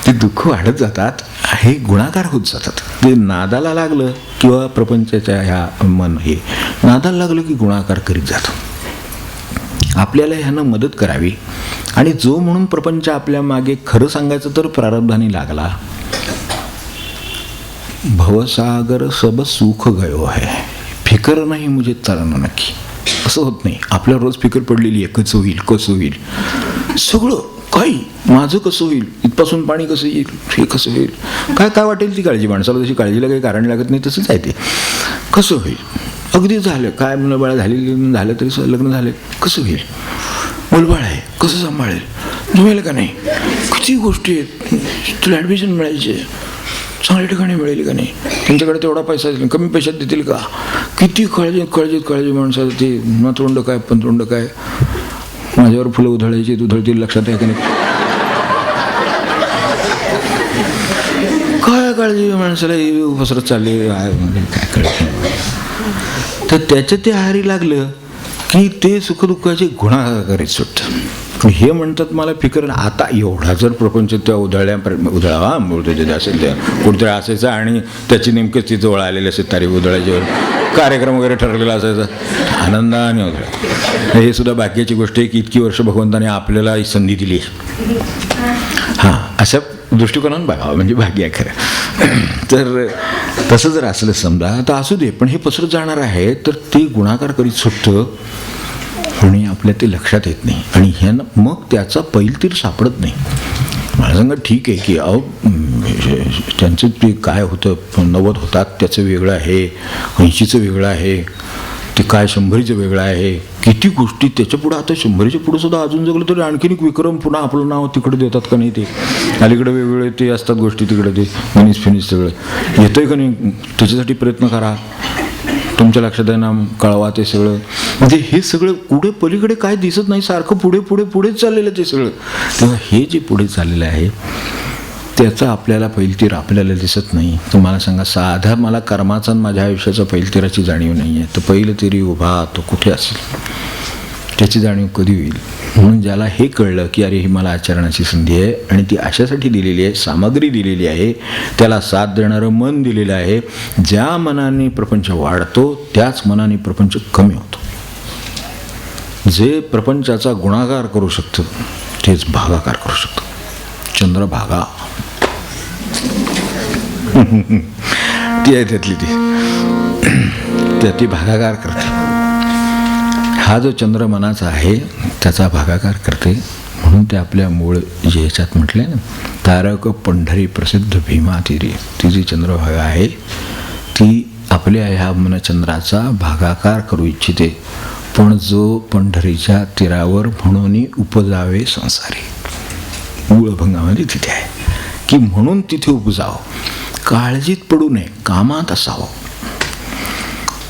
ते दुःख वाढत जातात, हे गुणाकार होत जातात. ते नादाला लागलं किंवा प्रपंचाच्या ह्या मन हे नादाला लागलं की गुणाकार करीत जातो. आपल्याला ह्यानं मदत करावी. आणि जो म्हणून प्रपंच आपल्या मागे खरं सांगायचं तर प्रारब्धाने लागला. भवसागर सब सुख गयो है, फिकर नाही मुझे तरना नक्की. असं होत नाही. आपल्याला रोज फिकर पडलेली आहे, कसं होईल कसं होईल, सगळं काही माझं कसं होईल, इथपासून पाणी कसं येईल, हे कसं होईल, काय काय वाटेल ती काळजी. माणसाला जशी काळजीला काही कारण लागत नाही तसंच आहे ते. कसं होईल, अगदी झालं काय, मुलंबाळ झालेली झालं तरी लग्न झालं, कसं होईल, मुलबाळ आहे कसं सांभाळेल, जमेल का नाही, किती गोष्टी आहेत, तुला ॲडमिशन मिळायचे, चांगल्या ठिकाणी मिळेल का नाही, त्यांच्याकडे तेवढा पैसा देतील, कमी पैशात देतील का, किती काळजी माणसाला. ते नातवंड काय पंतवंड काय, माझ्यावर फुलं उधळतील लक्षात आहे का नाही, काय काळजी माणसाला पसरत चालली काय कळत. तर त्याच्या ते आहारी लागलं की ते सुखदुःखाचे गुणाकारीत सुटतं. हे म्हणतात मला फिकर. आता एवढा जर प्रपंच त्या उधळावा जे असेल त्या कुठतरी असायचा आणि त्याची नेमकंच ती जवळ आलेली असेल तारीख उधळायची, कार्यक्रम वगैरे ठरलेला असायचा, आनंदाने उधळा. हे सुद्धा भाग्याची गोष्ट आहे की इतकी वर्ष भगवंताने आपल्याला संधी दिली. हां, अशा दृष्टिकोनातून बघावं म्हणजे भाग्य आहे खरं. तर तसं जर असलं समजा तर असू दे, पण हे पसरत जाणार आहे तर ते गुणाकार करीत सुटतं आणि आपल्या ते लक्षात येत नाही. आणि ह्यानं मग त्याचा पैलतीर सापडत नाही. मला सांगा ठीक आहे की अहो त्यांचं ते काय होतं 90 होतात त्याचं वेगळं आहे, 80चं वेगळं आहे, ते काय 100चं वेगळं आहे, किती गोष्टी त्याच्या पुढं. आता 100च्या पुढं सुद्धा अजून जगलं तरी आणखीन एक विक्रम पुन्हा आपलं नाव तिकडे देतात का नाही. ते अलीकडे वेगवेगळे ते असतात गोष्टी, तिकडे ते गणित फिनिश सगळं येतंय का नाही, त्याच्यासाठी प्रयत्न करा. तुमच्या लक्षात आहे ना, कळवा ते सगळं. म्हणजे हे सगळं पुढे पलीकडे काय दिसत नाही, सारखं पुढे पुढे पुढेच चाललेलं ते सगळं. तेव्हा हे जे पुढे चाललेलं आहे त्याचा आपल्याला पैलतीर आपल्याला दिसत नाही. तुम्हाला सांगा, साधा मला कर्माचा माझ्या आयुष्याचा पैलतीराची जाणीव नाही आहे, तर पहिलं तरी उभा तो कुठे असेल त्याची जाणीव कधी होईल. म्हणून ज्याला हे कळलं की अरे ही मला आचरणाची संधी आहे आणि ती अशासाठी दिलेली आहे, सामग्री दिलेली आहे, त्याला साथ देणारं मन दिलेलं आहे. ज्या मनाने प्रपंच वाढतो त्याच मनाने प्रपंच कमी होतो. जे प्रपंचाचा गुणाकार करू शकतं तेच भागाकार करू शकतं. चंद्रभागा ती आहे त्यातली ती भागाकार करते. हा जो चंद्र मनाचा आहे त्याचा भागाकार करते. म्हणून ते आपल्या मूळ जे ह्याच्यात म्हटलंय ना, तारक पंढरी प्रसिद्ध भीमा तीरी, ती जी चंद्रभागा आहे ती आपल्या ह्या मनचंद्राचा भागाकार करू इच्छिते. पण जो पंढरीच्या तीरावर म्हणून उपजावे संसारी, मूळभंगामध्ये तिथे आहे की म्हणून तिथे उपजावं, काळजीत पडू नये, कामात असावं.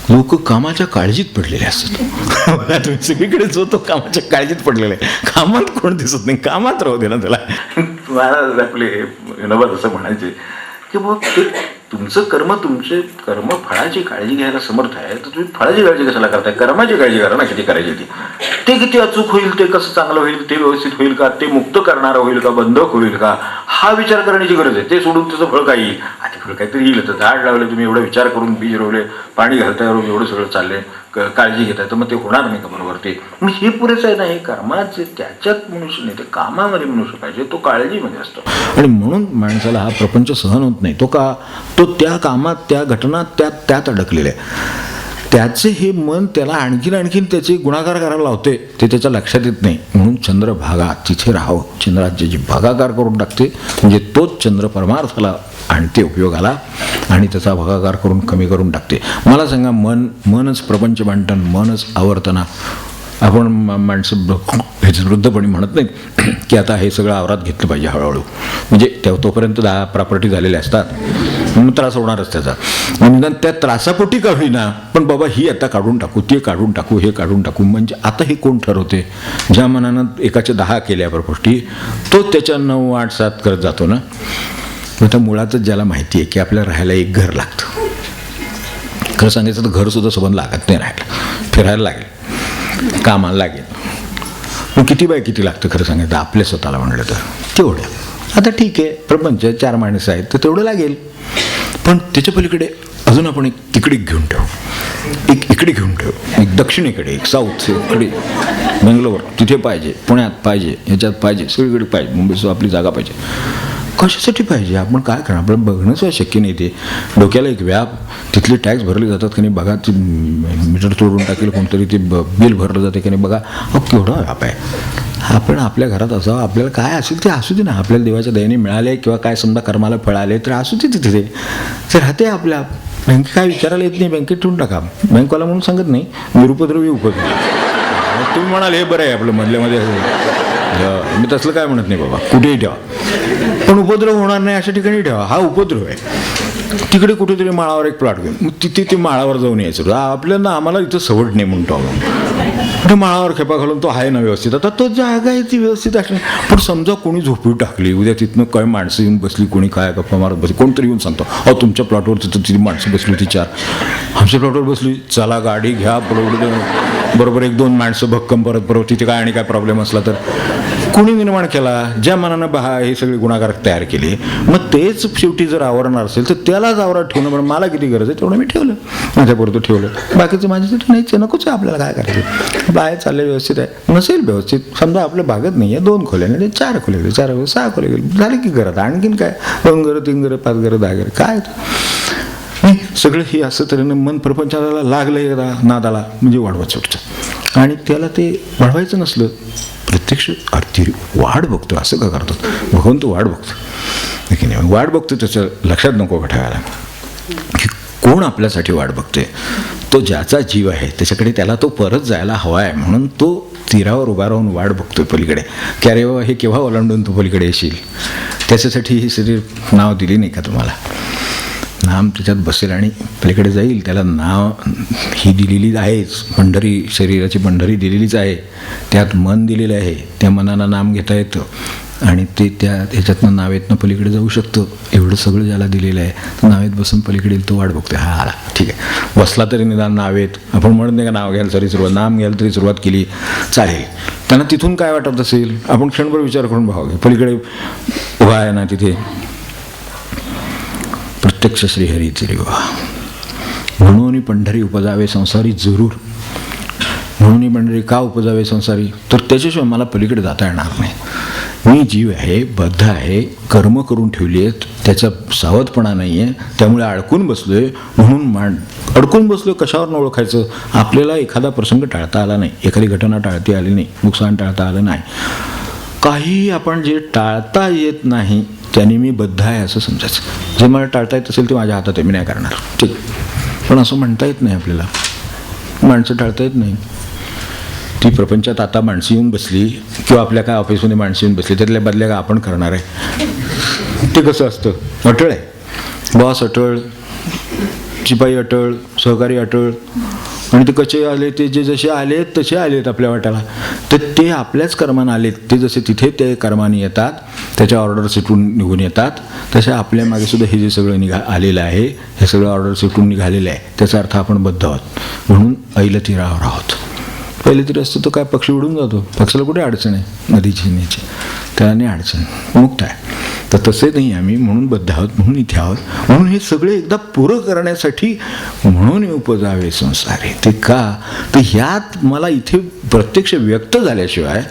लोक कामाच्या काळजीत पडलेले असतात. बघा तुम्ही सगळीकडेच होतो कामाच्या काळजीत पडलेले, कामात कोण दिसत नाही, कामात राहू दे ना त्याला. महाराज आपले नवाज असं म्हणायचे की मग ते तुमचं कर्म, तुमचे कर्म फळाची काळजी घ्यायला समर्थ आहे, तर तुम्ही फळाची काळजी कशाला करताय, कर्माची काळजी करा ना. किती करायची ती, ते किती अचूक होईल, ते कसं चांगलं होईल, ते व्यवस्थित होईल का, ते मुक्त करणारं होईल का, बंधक होईल का, हा विचार करण्याची गरज आहे. ते सोडून त्याचं फळ काय येईल, आधी फळ काहीतरी येईल. तर झाड लावले तुम्ही, एवढा विचार करून बीज रोवले, पाणी घालताय, एवढं सगळं चाललंय, काळजी घेताय, तर मग ते होणार नाही का बरोबर. ते मग हे पुरेसं आहे ना. हे कर्माचे त्याच्यात मनुष्य नाही, ते कामामध्ये मनुष्य पाहिजे, तो काळजीमध्ये असतो. आणि म्हणून माणसाला हा प्रपंच सहन होत नाही. तो त्या कामात, त्या घटनात त्यात अडकलेलं आहे. त्याचे हे मन त्याला आणखीन त्याचे गुणाकार करायला लावते, ते त्याच्या लक्षात येत नाही. म्हणून चंद्रभागा तिथे राहावं. चंद्राची भागाकार करून टाकते, म्हणजे तोच चंद्र परमार्थाला आणते उपयोगाला आणि त्याचा भागाकार करून कमी करून टाकते. मला सांगा, मनच प्रपंच भांडण, मनच आवर्तना. आपण माणसं ह्याचं वृद्धपणी म्हणत नाहीत की आता हे सगळं आवरात घेतलं पाहिजे हळूहळू, म्हणजे तोपर्यंत 10 प्रॉपर्टी झालेल्या असतात, म्हणून त्रास होणारच त्याचा. निदान त्या त्रासापोटी का होईना, पण बाबा ही आता काढून टाकू, ते काढून टाकू, हे काढून टाकू. म्हणजे आता हे कोण ठरवते? ज्या मनानं एकाच्या 10 केल्या प्रॉपर्टी, तो त्याच्या 9, 8, 7 करत जातो ना. आता मुळातच ज्याला माहिती आहे की आपल्याला राहायला एक घर लागतं. खरं सांगायचं तर घरसुद्धा सोबत लागत नाही राहायला, फिरायला लागेल, कामाला लागेल. पण किती बाय किती लागतं खरं सांगायचं आपल्या स्वतःला म्हणलं तर तेवढं. आता ठीक आहे, प्रपंच 4 माणसं आहेत तर तेवढं लागेल. पण त्याच्या पलीकडे अजून आपण एक तिकडे घेऊन ठेवू, एक इकडे घेऊन ठेवू, एक दक्षिणेकडे, एक साऊथ इकडे, बेंगलोर तिथे पाहिजे, पुण्यात पाहिजे, ह्याच्यात पाहिजे, सगळीकडे पाहिजे, मुंबईसह आपली जागा पाहिजे. कशासाठी पाहिजे? आपण काय करणार? आपल्याला बघणंच शक्य नाही. ते डोक्याला एक व्याप. तिथले टॅक्स भरले जातात की नाही बघा, ते मीटर तोडून टाकेल कोणतरी, ते बिल भरलं जाते की नाही बघा. केवढा व्याप आहे. आपण आपल्या घरात असावं, आपल्याला काय असेल ते असू दे ना. आपल्याला देवाच्या दयेने मिळाले किंवा काय समजा कर्माला फळ आले तर असू दे तिथे, तर राहते आपल्या. बँकेत काय विचारायला येत नाही, बँकेत ठेवून टाका. बँकवाला म्हणून सांगत नाही, निरुपद्रवी उपद्रवी. तुम्ही म्हणाल हे बरं आहे आपलं मधल्यामध्ये, मी तसलं काय म्हणत नाही बाबा, कुठेही ठेवा, पण उपद्रव होणार नाही अशा ठिकाणी ठेवा. हा उपद्रव आहे. तिकडे कुठेतरी माळावर एक प्लॉट घेऊन मग तिथे ते माळावर जाऊन यायचं. आपल्याला आम्हाला इथं सवड नाही म्हणतो आपण, कुठे माळावर खेपा घालून तो आहे ना व्यवस्थित. आता तो जागा आहे ती व्यवस्थित असली, पण समजा कोणी झोपडी टाकली, उद्या तिथनं काय माणसं येऊन बसली, कोणी काय गप्पा मारत बसली, कोणतरी येऊन सांगतो अहो तुमच्या प्लॉटवर तिथं ती माणसं बसली होती 4, आमच्या प्लॉटवर बसली, चला गाडी घ्या, बरोबर 1-2 माणसं भक्कम परत तिथे काय आणि काय प्रॉब्लेम असला तर. कोणी निर्माण केला? ज्या मनानं हे सगळे गुणाकार तयार केले. मग तेच शेवटी जर आवरणार असेल तर त्यालाच आवरात ठेवणं. पण मला किती गरज आहे तेवढं मी ठेवलं, माझ्यापुरतं ठेवलं, बाकीचं माझ्यासाठी नाहीच आहे, नकोच आहे आपल्याला. काय करायचं? बाहेर चाललं व्यवस्थित आहे, नसेल व्यवस्थित, समजा आपल्या भागात नाही आहे, 2 खोल्या नाही, 4 खोले गेले, 4 6 खोले गेले, झाले की घरात आणखीन काय 2 घरं 3 घरं 5 घरं 10 घरं काय सगळं हे असं तऱ्हेनं मन प्रपंचाला लागलं एकदा नादाला म्हणजे वाढवत सुटतं. आणि त्याला ते वाढवायचं नसलं, प्रत्यक्ष अर्थी वाढ बघतो. असं का करतात? भगवंत वाढ बघतो की नाही, वाढ बघतो त्याचं लक्षात नको का ठेवायला की कोण आपल्यासाठी वाढ बघते. तो ज्याचा जीव आहे त्याच्याकडे त्याला तो परत जायला हवा आहे, म्हणून तो तीरावर उभा राहून वाट बघतोय पलीकडे, की अरे हे केव्हा ओलांडून तू पलीकडे येशील. त्याच्यासाठी ही शरीर नाव दिली नाही का तुम्हाला? नाम त्याच्यात बसेल आणि पलीकडे जाईल. त्याला नाव ही दिलेली आहेच, पंढरी, शरीराची पंढरी दिलेलीच आहे, त्यात मन दिलेलं आहे, त्या मनानं नाम घेता येतं आणि ते ह्याच्यातनं नावेतनं पलीकडे जाऊ शकतं. एवढं सगळं ज्याला दिलेलं आहे, तर नावेत बसून पलीकडे तो वाट बघतोय. हा आला, ठीक आहे, बसला तरी निदान नावेत. आपण म्हणत नाही का नाव घ्यायला तरी सुरुवात, नाम घ्यायला तरी सुरुवात केली चालेल. त्यांना तिथून काय वाटत असेल, आपण क्षणभर विचार करून बघावं. पलीकडे उभा आहे ना तिथे प्रत्यक्ष श्रीहरी तिरिवा, म्हणून पंढरी उपजावे संसारी जरूर. म्हणून पंढरी का उपजावे संसारी, तर त्याच्याशिवाय मला पलीकडे जाता येणार नाही. मी जीव आहे, बद्ध आहे, कर्म करून ठेवली आहेत, त्याचा सावधपणा नाही आहे, त्यामुळे अडकून बसलोय. म्हणून अडकून बसलोय कशावर ओळखायचं? आपल्याला एखादा प्रसंग टाळता आला नाही, एखादी घटना टाळता आली नाही, नुकसान टाळता आलं नाही, काही आपण जे टाळता येत नाही त्याने मी बद्ध आहे असं समजायचं. जे मला टाळता येत असेल ते माझ्या हातात आहे, मी नाही करणार, ठीक. पण असं म्हणता येत नाही आपल्याला, माणसं टाळता येत नाही. ती प्रपंचात आता माणसं येऊन बसली किंवा आपल्या काय ऑफिसमध्ये माणसं येऊन बसली, त्यातल्या बदल्या का आपण करणार आहे? ते कसं असतं, अटळ आहे, बॉस अटळ, शिपाई अटळ, सहकारी अटळ, आणि ते कसे आले, ते जे जसे आलेत तसे आलेत आपल्या वाट्याला, तर ते आपल्याच कर्माने आलेत. ते जसे तिथे ते कर्माने येतात, त्याच्या ऑर्डर सिटून निघून येतात, तसे आपल्या मागे सुद्धा हे जे सगळं आलेलं आहे, हे सगळं ऑर्डर सिटून निघालेलं आहे. त्याचा अर्थ आपण बद्ध आहोत, म्हणून ऐलतीरावर आहोत. पहिले तरी असतं तो काय पक्षी उडून जातो, पक्षाला कुठे अडचण आहे, नदीची न्यायची, त्याला नाही अडचण, मुक्त आहे. तर तसे नाही आम्ही, म्हणून बद्ध आहोत, म्हणून इथे आहोत. म्हणून हे सगळे एकदा पुरं करण्यासाठी म्हणून उपजावे संसारी. ते का, तर ह्यात मला इथे प्रत्यक्ष व्यक्त झाल्याशिवाय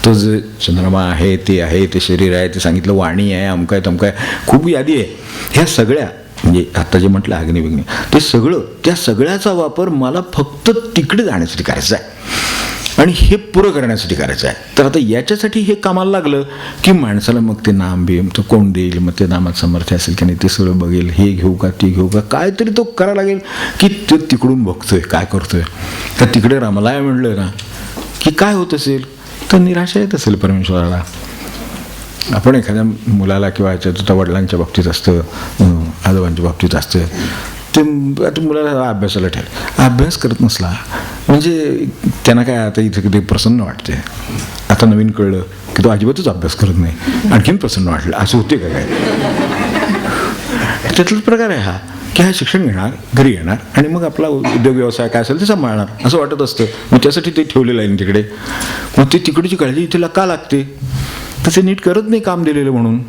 तो जे चंद्रमा आहे, ते शरीर आहे, ते सांगितलं वाणी आहे, अमकं आहे, तमकं आहे, खूप यादी आहे. ह्या सगळ्या म्हणजे आता जे म्हटलं अग्निविग्नी, ते सगळं, त्या सगळ्याचा वापर मला फक्त तिकडे जाण्यासाठी करायचा आहे आणि हे पुरं करण्यासाठी करायचं आहे. तर आता याच्यासाठी हे कामाला लागलं की माणसाला मग ते नाम बिम तो कोण देईल, मग ते नामात सामर्थ्य असेल की नाही ते सगळं बघेल, हे घेऊ का ते घेऊ का, काहीतरी तो करायला लागेल की तो तिकडून बघतोय काय करतोय. तर तिकडे रमलाय म्हणलं ना की काय होत असेल, तर निराशा येत असेल परमेश्वराला. आपण एखाद्या मुलाला किंवा याच्या वडिलांच्या बाबतीत असतं, आजोबांच्या बाबतीत असतं, ते आता मुलाला अभ्यासाला ठेव, अभ्यास करत नसला म्हणजे त्यांना काय आता इथे किती प्रसन्न वाटते. आता नवीन कळलं की तो अजिबातच अभ्यास करत नाही, आणखीन प्रसन्न वाटलं, असं होते का काय? त्यातलाच प्रकार आहे हा, की हा शिक्षण घेणार, घरी येणार आणि मग आपला उद्योग व्यवसाय काय असेल ते सांभाळणार असं वाटत असतं. मग त्यासाठी ते ठेवलेलं आहे तिकडे. मग ते तिकडची काळजी इथे का लागते, तसे नीट करत नाही काम दिलेलं म्हणून.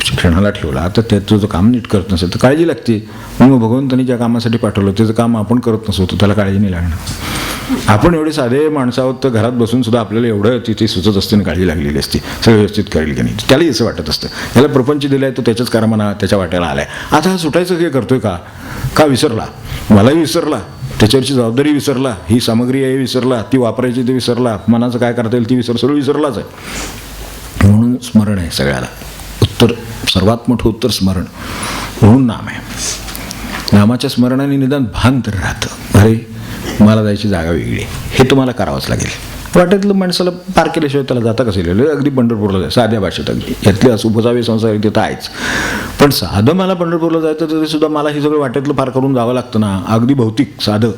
शिक्षणाला ठेवला तर त्याचं जो काम नीट करत नसेल तर काळजी लागते. मग भगवंतानी ज्या कामासाठी पाठवलं त्याचं काम आपण करत नसतो तर त्याला काळजी नाही लागणार. आपण एवढे साधे माणसं आहोत तर घरात बसून सुद्धा आपल्याला एवढं तिथे सुचत असते आणि काळजी लागलेली असते, सगळं व्यवस्थित करेल की नाही, त्यालाही असं वाटत असतं. याला प्रपंच दिलाय तो त्याच्याच कामाना त्याच्या वाट्याला आलाय. आता हा सुटायचं हे करतोय का विसरला, मलाही विसरला, त्याच्यावरची जबाबदारी विसरला, ही सामग्री आहे विसरला, ती वापरायची ते विसरला, मनाचं काय करता येईल ती सगळं विसरलाच आहे. म्हणून स्मरण आहे सगळ्याला उत्तर, सर्वात मोठं उत्तर स्मरण. म्हणून नाम आहे. नामाच्या स्मरणाने निदान भान तर राहतं, अरे मला जायची जागा वेगळी, हे तुम्हाला करावंच लागेल. वाटेतलं माणसाला पार केल्याशिवाय त्याला जाता कसं येईल. अगदी पंढरपूरला जाय साध्या भाषेत, अगदी यातले असं उपजावे संसार तिथं आहेच. पण साधं मला पंढरपूरला जायचं तरी सुद्धा मला हे सगळं वाटेतलं पार करून जावं लागतं ना. अगदी भौतिक साधं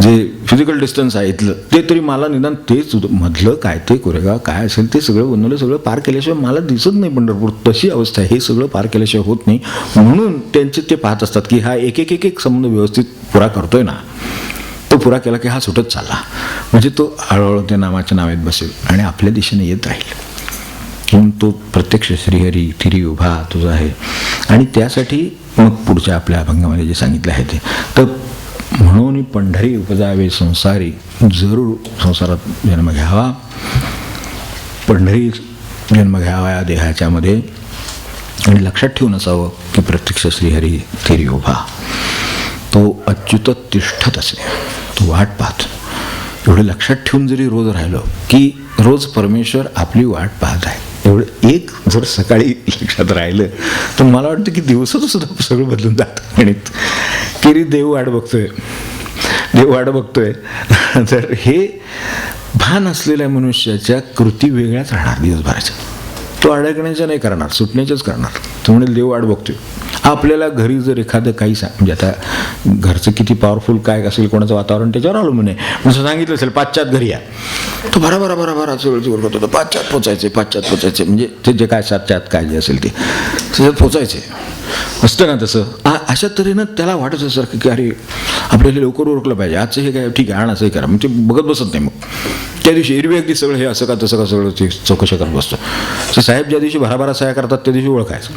जे फिजिकल डिस्टन्स आहे इथलं ते तरी मला निदान तेच मधलं काय ते कोरेगाव काय असेल ते सगळं बनवलं, सगळं पार केल्याशिवाय मला दिसत नाही पंढरपूर. तशी अवस्था आहे, हे सगळं पार केल्याशिवाय होत नाही. म्हणून त्यांचे ते पाहत असतात की हा एक एक एक एक संबंध व्यवस्थित पुरा करतोय ना, तो पुरा केला की हा सुटत चालला, म्हणजे तो हळूहळू त्या नामाच्या नावेत बसेल आणि आपल्या दिशेने येत राहील. म्हणून तो प्रत्यक्ष श्रीहरी थिरी उभा तुझा आहे. आणि त्यासाठी मग पुढच्या आपल्या अभंगामध्ये जे सांगितलं आहे ते, तर म्हणून पंढरी उपजावे संसारी, जरूर संसारात जन्म घ्यावा, पंढरी जन्म घ्यावा या देहाच्यामध्ये. आणि लक्षात ठेवून असावं की प्रत्यक्ष श्रीहरी थिरी उभा, तो अच्युत तिष्ठत असे, तो वाट पाहत. एवढं लक्षात ठेवून जरी रोज राहिलो की रोज परमेश्वर आपली वाट पाहत आहे, एवढं एक जर सकाळी लक्षात राहिलं तर मला वाटतं की दिवसाचं सुद्धा सगळं बदलून जातं. आणि की रे देव वाट बघतोय, देव वाट बघतोय. तर हे भान असलेल्या मनुष्याच्या कृती वेगळ्याच राहणार दिवसभराच्या. तो अडकण्याच्या नाही करणार, सुटण्याच्याच करणार. तो म्हणेल देव वाट बघतोय. आपल्याला घरी जर एखादं काही म्हणजे आता घरचं किती पॉवरफुल काय असेल, कोणाचं वातावरण त्याच्यावर अवलंबून आहे. असं सांगितलं असेल 5च्यात घरी या, तो भरा चळवळ करतो. 5च्यात पोचायचे म्हणजे ते जे काय 7च्यात काय जे असेल ते त्याच्यात पोचायचे असतं ना तसं. अशा तऱ्हेनं त्याला वाटत असं की अरे आपल्याला लवकर ओळखलं पाहिजे. आजचं हे काय ठीक आहे, असंही करा. म्हणजे बघत बसत नाही. मग त्या दिवशी एरवी अगदी सगळं हे असं का तसं का सगळं ते चौकशा करत बसतो. तर साहेब ज्या दिवशी भराभरा सह्या करतात त्या दिवशी ओळखायचं.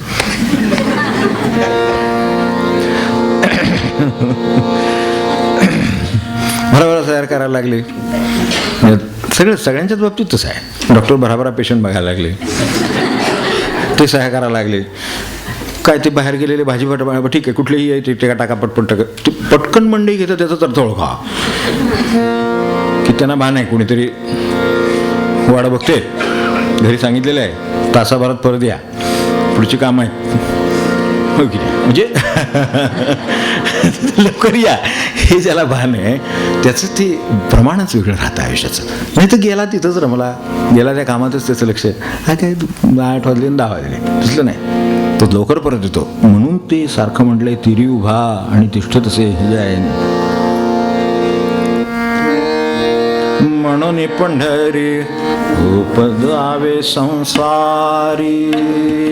भराभरा सह्या करायला लागले. सगळ्यांच्याच बाबतीत तसं आहे. डॉक्टर भराभरा पेशंट बघायला लागले, ते सह्या करायला लागले. काय ते बाहेर गेलेले भाजीपाट ठीक आहे कुठलेही आहे ते टाका पटपट टाका. ते पटकन मंडई घेतं त्याचाच अर्थ ओळखा की त्यांना भान आहे. कोणीतरी वाडा बघते, घरी सांगितलेलं आहे तासाभरात परत या, पुढची कामं आहेत. हो की नाही, म्हणजे लवकर या हे ज्याला भान आहे त्याचं ते प्रमाणच वेगळं राहतं आयुष्याचं. नाही तर गेला तिथंच रमला, गेला त्या कामातच त्याचं लक्ष. हा काय 8 वाजले 10 वाजले दिसलं नाही, तो लवकर परत येतो. म्हणून ते सारखं म्हटलंय तिरी उभा आणि तिष्ठ तसे हे जे आहे. म्हणून पंढरी उपजावे संसारी,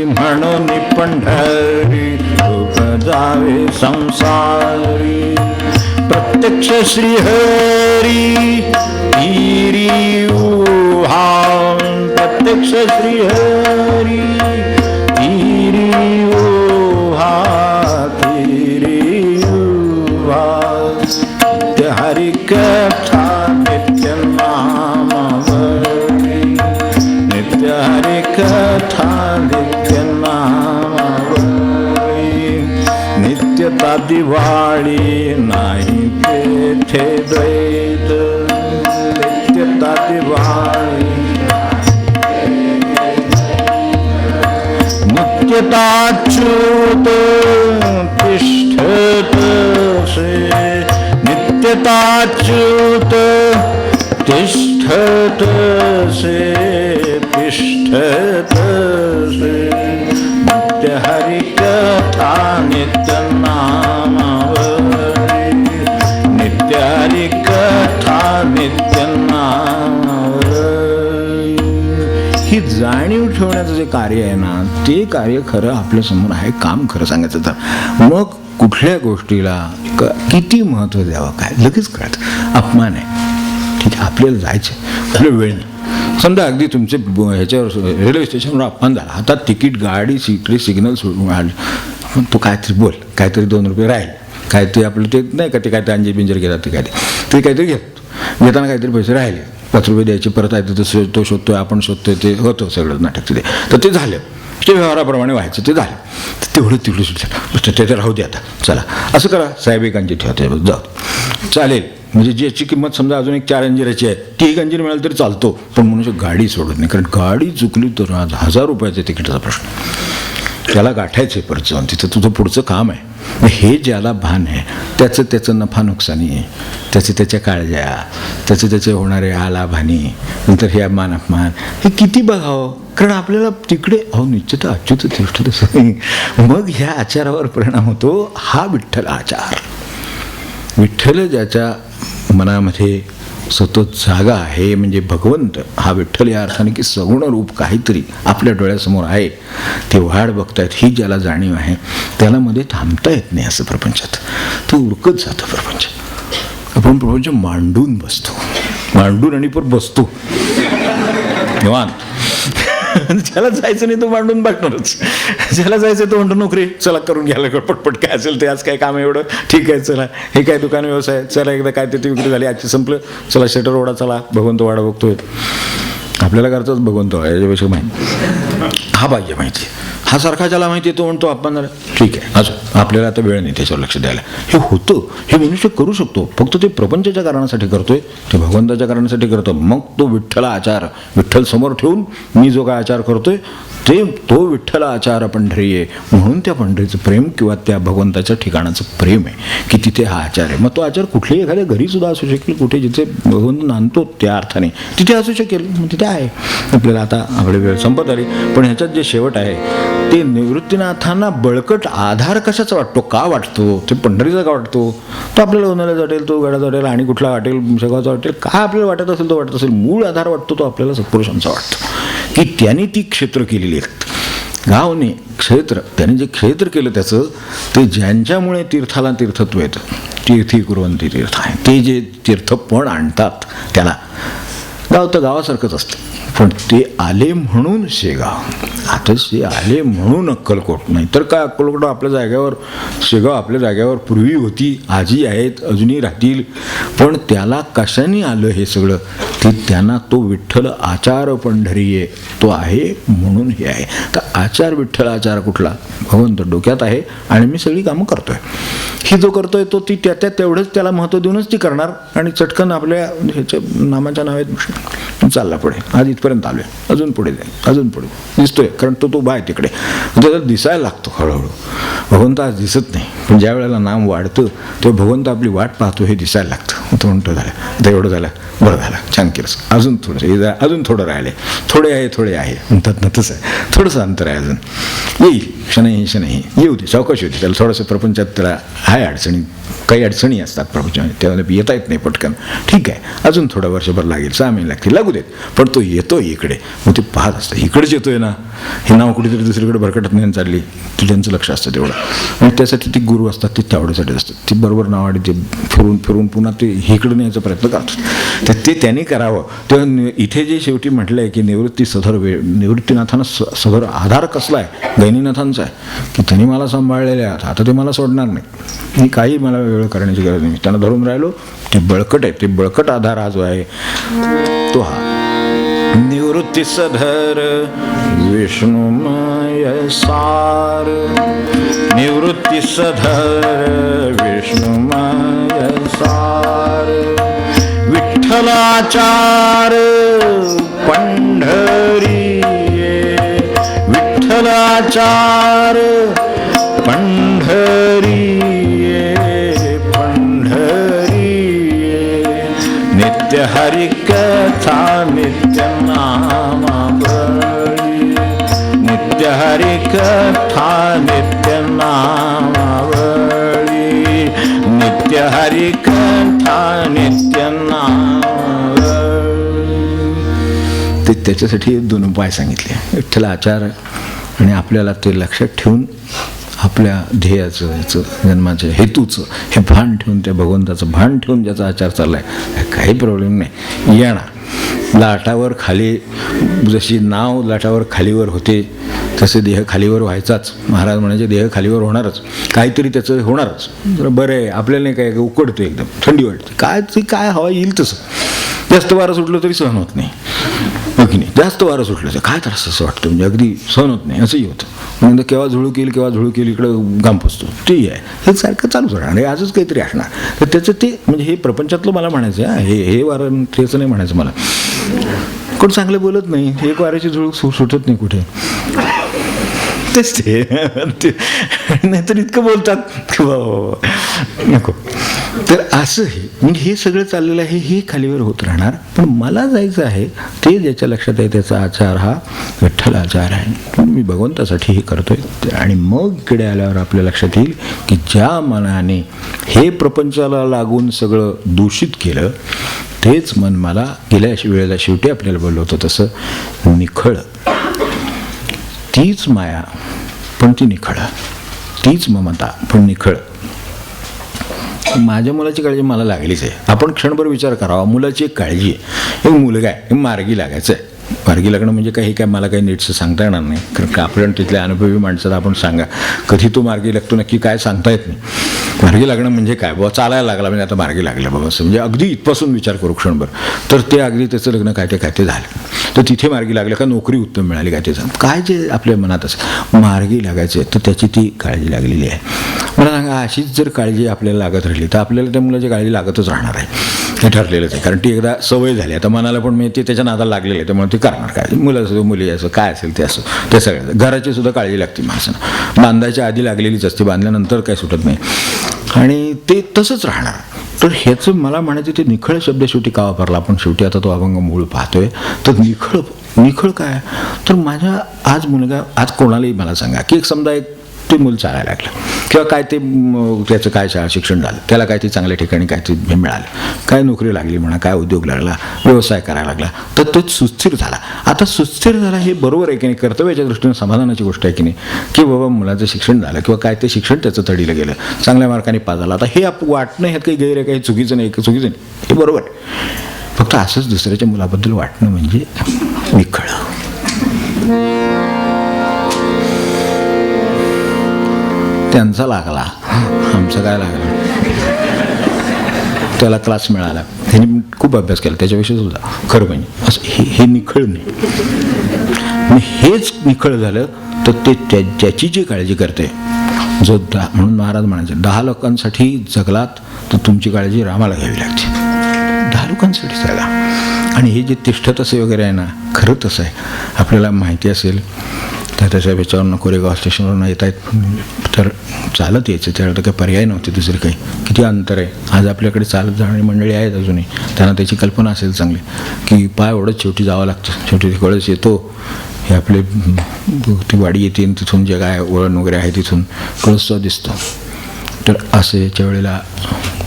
म्हणून पंढरी उपजावे संसारी. प्रत्यक्ष श्रीहरी तिरी उभा, प्रत्यक्ष श्रीहरी तिरी उभा, तिरी उभा. नित्य हरि कथा नित्य नामावली, नित्य हरि कथा नित्य नामावली. नित्यता दिवाळी नाही तेथे द्वैत, नित्यता दिवाळी. नित्यताच्युत तिष्ठत से, नित्यताच्युत तिष्ठत से, तिष्ठत से. नित्य हरि कथा नित्य नामावली, नित्य हरि कथा नित्य नामावली. ही जाणीव ठेवण्याचं जे कार्य आहे ना, ते कार्य खरं आपल्या समोर आहे. काम खरं सांगायचं तर मग कुठल्या गोष्टीला किती महत्त्व द्यावं काय लगेच कळतं. अपमान आहे ठीक आहे, आपल्याला जायचं आपल्या वेळ नाही. समजा अगदी तुमचे ह्याच्यावर रेल्वे स्टेशनवर अपमान झाला, हातात तिकीट गाडी सीटरी सिग्नल सोडून आले, तो काहीतरी बोल, काहीतरी 2 रुपये राहील, काय ते आपलं ते नाही का ते काय ते अंजीर बिंजर घेतात ते काहीतरी घेताना काहीतरी पैसे राहिले, 5 रुपये द्यायचे, परत आहे तर तो शोधतोय आपण शोधतोय, ते होतं सगळं नाटक तिथे. तर ते झालं, ते व्यवहाराप्रमाणे व्हायचं, ते झालं. तर तेवढं सुद्धा ते राहू दे आता, चला असं करा साहेब, एक अंजीर ठेवा त्याच्याबद्दल जाऊ चालेल. म्हणजे ज्याची किंमत समजा अजून एक 4 अंजिराची आहे, ती एक अंजीर मिळाली तरी चालतो, पण मनुष्य गाडी सोडत नाही. कारण गाडी चुकली तर 1000 रुपयाचा तिकीटाचा प्रश्न, त्याला गाठायचं आहे परत जाऊन, तिथं तुझं पुढचं काम आहे. हे ज्याला भान आहे त्याचं नफा नुकसानी आहे, त्याच्या काळज्या, त्याचे होणारे आलाभानी, नंतर हे मान अपमान, हे किती बघावं. कारण आपल्याला तिकडे निश्चित अच्युत तिष्ठ तसं, मग ह्या आचारावर परिणाम होतो. हा विठ्ठल आचार, विठ्ठल ज्याच्या मनामध्ये सतत जागा आहे म्हणजे भगवंत, हा विठ्ठल या अर्थाने की सगुण रूप काहीतरी आपल्या डोळ्यासमोर आहे, ते वाढ बघतायत, ही ज्याला जाणीव आहे त्याला मध्ये थांबता येत नाही. असं प्रपंचात तो उरकत जातं प्रपंच. आपण प्रपंच मांडून बसतो, मांडून आणि पण बसतो निवांत. ज्याला जायचं नाही तो मांडून बसणारच, ज्याला जायचं तो म्हणतो नोकरी चला करून घ्यायला पटपट, काय असेल ते, आज काय काम आहे एवढं, ठीक आहे चला, हे काय दुकान व्यवसाय, चला एकदा काय ते विक्री झाली, आजची संपलं, चला शटर ओढा, चला भगवंत वाडा बघतोय. आपल्याला करतोच भगवंत याच्यापेक्षा माहिती हा पाहिजे माहिती. हा सारखा ज्याला माहिती आहे तो म्हणतो आपण ठीक आहे असं, आपल्याला आता वेळ नाही त्याच्यावर लक्ष द्यायला. हे होतं, हे मनुष्य करू शकतो, फक्त ते प्रपंचाच्या कारणासाठी करतोय, ते भगवंताच्या कारणासाठी करतो. मग तो विठ्ठल आचार, विठ्ठल समोर ठेवून मी जो काय आचार करतोय तो विठ्ठल आचार पंढरी आहे म्हणून त्या पंढरीचं प्रेम किंवा त्या भगवंताच्या ठिकाणाचं प्रेम आहे की तिथे हा आचार आहे. मग तो आचार कुठल्याही एखाद्या घरी सुद्धा असू शकेल, कुठे जिथे भगवंत नांदतो त्या अर्थाने तिथे असू शकेल, मग तिथे आहे. आपल्याला आता आपली वेळ संपत आली, पण ह्याच्यात जे शेवट आहे ते निवृत्तीनाथांना बळकट आधार कशाचा वाटतो, का वाटतो, ते पंढरीचा का वाटतो, तो आपल्याला उन्हाळ्यात वाटेल, तो गडाचा वाटेल आणि कुठला वाटेल, शेगावचा वाटेल, काय आपल्याला वाटत असेल तो वाटत असेल, मूळ आधार वाटतो तो आपल्याला सत्पुरुषांचा वाटतो की त्यांनी ती क्षेत्र केलेली आहेत. गावने क्षेत्र, त्यांनी जे क्षेत्र केलं त्याचं, ते ज्यांच्यामुळे तीर्थाला तीर्थत्व येतं, तीर्थी कुर्वंती तीर्थ आहे, ते जे तीर्थपण आणतात त्याला गाव तर गावासारखंच असतं. पण ते आले म्हणून शेगाव, आता ते आले म्हणून अक्कलकोट, नाही तर काय अक्कलकोट आपल्या जाग्यावर, शेगाव आपल्या जाग्यावर पूर्वी होती, आजही आहेत, अजूनही राहतील. पण त्याला कशाने आलं हे सगळं, ते त्यांना तो विठ्ठल आचार पंढरी आहे तो आहे म्हणून हे आहे. तर आचार विठ्ठल आचार कुठला, भगवंत डोक्यात आहे आणि मी सगळी कामं करतोय. ही जो करतोय तो ती त्या तेवढंच त्याला महत्त्व देऊनच ती करणार आणि चटकन आपल्या ह्याच्या नामाच्या नावेत चालला पुढे. आज इथपर्यंत आलोय, अजून पुढे जाईल, अजून पुढे दिसतोय, कारण तो बाय तिकडे त्याला दिसायला लागतो हळूहळू. भगवंत आज दिसत नाही, पण ज्या वेळेला नाम वाढतं तेव्हा भगवंत आपली वाट पाहतो हे दिसायला लागतं. तो म्हणतो झालं, आता एवढं झालं, बरं झालं, छान केलंस, अजून थोडं, अजून थोडं राहिले, थोडे आहे म्हणतात ना, तसं आहे, थोडंसं अंतर आहे, अजून येईल, शनही येऊ दे, चौकशी होती त्याला. थोडंसं प्रपंचात त्याला आहे अडचणी, काही अडचणी असतात प्रपंचामध्ये, त्यामध्ये येता येत नाही पटकन, ठीक आहे, अजून थोडं वर्षभर लागेल, 6 महिने लागतील, लागू देत, पण तो येतो इकडे. मग ते पाहत असतं, इकडेच येतोय ना, हे नाव कुठेतरी दुसरीकडे भरकटत नाही चालली, ते त्यांचं लक्ष असतं तेवढं. आणि त्यासाठी ती गुरु असतात, ते तेवढ्यासाठी असतात, ती बरोबर नाव आणि ते फिरून पुन्हा ते इकडे न्यायचा प्रयत्न करतात. तर ते त्यांनी करावं. तेव्हा इथे जे शेवटी म्हटलं आहे की निवृत्ती सधर निवृत्तीनाथांना सधर आधार कसला आहे, गैनीनाथांचा आहे की त्यांनी मला सांभाळलेले आहेत, आता ते मला सोडणार नाही, मी काही मला वेळ करण्याची गरज नाही, त्यांना धरून राहिलो, ते बळकट आहे. ते बळकट आधार हा जो आहे तो हा निवृत्ती सधर विष्णुमय सार, निवृत्ती सधर विष्णुमय सार, विठ्ठलाचार पंढरी, विठ्ठलाचार पंढरी, नित्य हरिकथा नित्य नामावळी, नित्य हरिकथा नित्य नामावळी, नित्य हरिकथा नित्य नामावळी. ते त्याच्यासाठी 2 उपाय सांगितले, विठ्ठल आचार आणि आपल्याला ते लक्षात ठेवून आपल्या ध्येयाचं, याचं जन्माच्या हेतूचं हे भान ठेवून, त्या भगवंताचं भान ठेवून ज्याचा आचार चालला आहे, काही प्रॉब्लेम नाही. येणार लाटावर खाली, जशी नाव लाटावर खालीवर होते तसे देह खालीवर व्हायचाच. महाराज म्हणायचे देह खालीवर होणारच, काहीतरी त्याचं होणारच. बरं आहे, आपल्याला नाही काय उकडते, एकदम थंडी वाटते, काय हवा येईल तसं. जास्त वारं सुटलं तरी सहन होत नाही, हो की नाही, जास्त वारं सुटलं तर काय त्रास असं वाटतं, म्हणजे अगदी सहन होत नाही असंही होतं. म्हणजे केव्हा झुळूक येईल इकडं घाम फसतो, ते आहे, हे सारखं चालूच राहणार, आणि आजच काहीतरी असणार. तर त्याचं ते म्हणजे हे प्रपंचातलं मला म्हणायचं आहे, हे वारं त्याचं नाही म्हणायचं मला. कोण चांगलं बोलत नाही, एक वाऱ्याची झुळूक सुटत नाही कुठे, तेच ते नाहीतर इतकं बोलतात की नको. तर असं हे म्हणजे हे सगळं चाललेलं आहे, हे खालीवर होत राहणार. पण मला जायचं आहे ते ज्याच्या लक्षात आहे त्याचा आचार हा विठ्ठल आचार आहे, मी भगवंतासाठी हे करतोय. आणि मग इकडे आल्यावर आपल्या लक्षात येईल की ज्या मनाने हे प्रपंचाला लागून सगळं दूषित केलं तेच मन मला गेल्या वेळेला शेवटी आपल्याला बोललं होतं तसं निखळ, तीच माया पण ती निखळ, तीच ममता पण निखळ. माझ्या मुलाची काळजी मला लागलीच आहे. आपण क्षणभर विचार करावा, मुलाची एक काळजी आहे, एक मुलगा आहे, हे मार्गी लागायचं आहे. मार्गी लागणं म्हणजे काही काय मला काही नीटचं सांगता येणार नाही, कारण का आपल्या तिथल्या अनुभवी माणसाला आपण सांगा कधी तो मार्गी लागतो नक्की काय सांगता येत नाही. मार्गी लागणं म्हणजे काय, बाबा चालायला लागला म्हणजे आता मार्गी लागला बाबा असं, म्हणजे अगदी इथपासून विचार करू क्षणभर, तर ते अगदी त्याचं लग्न काय ते झालं, तर तिथे मार्गी लागलं का नोकरी उत्तम मिळाली काय ते झालं, काय जे आपल्या मनात असं मार्गी लागायचं तर त्याची ती काळजी लागलेली आहे. मला सांगा, अशीच जर काळजी आपल्याला लागत राहिली तर आपल्याला त्या मुलाची काळजी लागतच राहणार आहे, हे ठरलेलंच आहे. कारण ती एकदा सवय झाली, आता मनाला पण मी ते त्याच्या नादाला लागलेलं आहे, त्यामुळे ते करणार काळजी. मुलं असो मुली असो काय असेल ते असो, ते सगळ्या घराची सुद्धा काळजी लागते माणसानं. बांधायच्या आधी लागलेलीच असते, बांधल्यानंतर काही सुटत नाही, आणि ते तसंच राहणार. तर ह्याचं मला म्हणायचं, ते निखळ शब्द शेवटी का वापरला आपण? शेवटी आता तो अभंग मूळ पाहतोय, तर निखळ काय? तर माझ्या आज मुलगा, आज कोणालाही मला सांगा की एक समजा एक ते मूल चालायला लागलं, किंवा काय ते त्याचं काय शाळा शिक्षण झालं, त्याला काय ते चांगल्या ठिकाणी काय ते मिळालं, काय नोकरी लागली म्हणा, काय उद्योग लागला, व्यवसाय करायला लागला, तर तो सुस्थिर झाला. आता सुस्थिर झाला हे बरोबर आहे की नाही? कर्तव्याच्या दृष्टीने समाधानाची गोष्ट आहे की नाही? की बाबा मुलाचं शिक्षण झालं, किंवा काय ते शिक्षण त्याचं तडीलं गेलं, चांगल्या मार्काने पास झाला. आता हे वाटणं ह्यात काही गैर आहे, काही चुकीचं नाही, चुकीचं नाही, हे बरोबर आहे. फक्त असंच दुसऱ्याच्या मुलाबद्दल वाटणं म्हणजे निखळ. त्यांचा लागला, आमचा काय लागला? त्याला क्लास मिळाला, ह्याने खूप अभ्यास केला त्याच्याविषयी सुद्धा, खरं म्हणजे असं हे निखळ नाही. हेच निखळ झालं तर ते त्याची जी काळजी करते, जो म्हणून महाराज म्हणायचे, 10 लोकांसाठी जगलात तर तुमची काळजी रामाला घ्यावी लागते. 10 लोकांसाठी जगा. आणि हे जे तिष्ठत असे वगैरे आहे ना, खरं तसं आहे. आपल्याला माहिती असेल तर त्याच्या ह्याच्यावरनं कोरेगाव स्टेशनवरनं येत आहेत, तर चालत यायचं, त्यावेळेला तर काही पर्याय नव्हते दुसरे काही. किती अंतर आहे. आज आपल्याकडे चालत जाणारी मंडळी आहेत अजूनही, त्यांना त्याची कल्पना असेल चांगली की पाय ओढत शेवटी जावं लागतं. शेवटी कळस येतो, हे आपले ती वाडी येते, तिथून जे काय वळण वगैरे आहे तिथून कळसचा दिसतो. तर असं याच्या वेळेला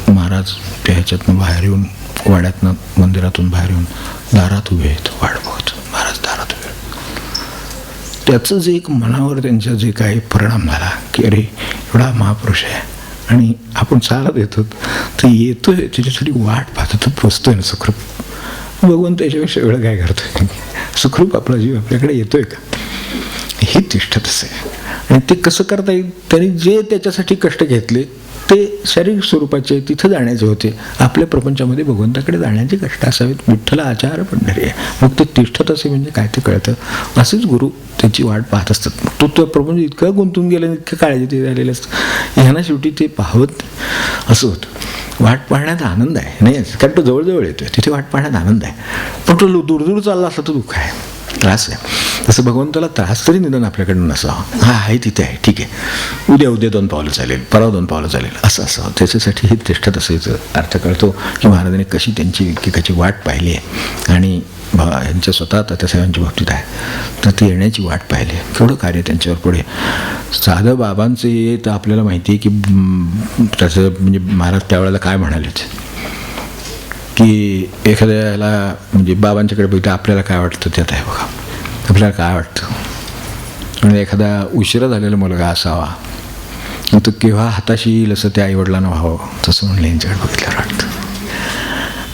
महाराज त्या ह्याच्यातनं बाहेर येऊन, वाड्यातनं मंदिरातून बाहेर येऊन दारात उभे आहेत, वाट बघत महाराज दारात उभे. त्याचं जे एक मनावर त्यांच्या जे काही परिणाम झाला की अरे एवढा महापुरुष आहे आणि आपण चालत येतो, तर येतोय त्याच्यासाठी वाट पाहतो, तर पोचतोय ना सुखरूप. भगवंत त्याच्यापेक्षा वेळ काय करतोय? सुखरूप आपला जीव आपल्याकडे येतोय का? हे तिष्ठतच आहे. आणि ते कसं करता येईल? त्यांनी जे त्याच्यासाठी कष्ट घेतले ते शारीरिक स्वरूपाचे, तिथं जाण्याचे होते. आपल्या प्रपंचामध्ये भगवंताकडे जाण्याचे कष्ट असावेत. विठ्ठल आचार पंढरी आहे, मग ते तिष्ठत असे म्हणजे काय ते कळतं. असेच गुरु त्याची वाट पाहत असतात. मग तो प्रपंच इतकं गुंतून गेलं, इतकं काळजी ते झालेलं असतं, ह्यांना शेवटी ते पाहत असं होतं. वाट पाहण्यात आनंद आहे नाही, कारण तो जवळजवळ येतोय, तिथे वाट पाहण्यात आनंद आहे. पण तो दूर चालला असता तर दुःख आहे, त्रास आहे. तसं भगवंताला त्रास तरी निदान आपल्याकडनं नसावा. हा आहे तिथे आहे, ठीक आहे, उद्या 2 पावलं चालेल, परवा 2 पावलं चालेल, असं असावं. त्याच्यासाठी हे तिष्ठत असायचं अर्थ कळतो की महाराजांनी कशी त्यांची एकेकाची वाट पाहिली आहे. आणि यांच्या स्वतः तात्यासाहेबांच्या बाबतीत आहे, तर ती येण्याची वाट पाहिली. केवढं कार्य त्यांच्यावर पुढे. साधं बाबांचं हे तर आपल्याला माहिती आहे की त्याचं म्हणजे महाराज त्यावेळेला काय म्हणालेच की एखाद्याला म्हणजे बाबांच्याकडे बघितलं आपल्याला काय वाटतं त्यात आहे बघा. आपल्याला काय वाटतं, म्हणजे एखादा उशिरा झालेला मुलगा असावा, तो केव्हा हाताशी येईल असं त्या आईवडिलांना व्हावं, तसं म्हणलं यांच्याकडे बघितल्यावर वाटतं.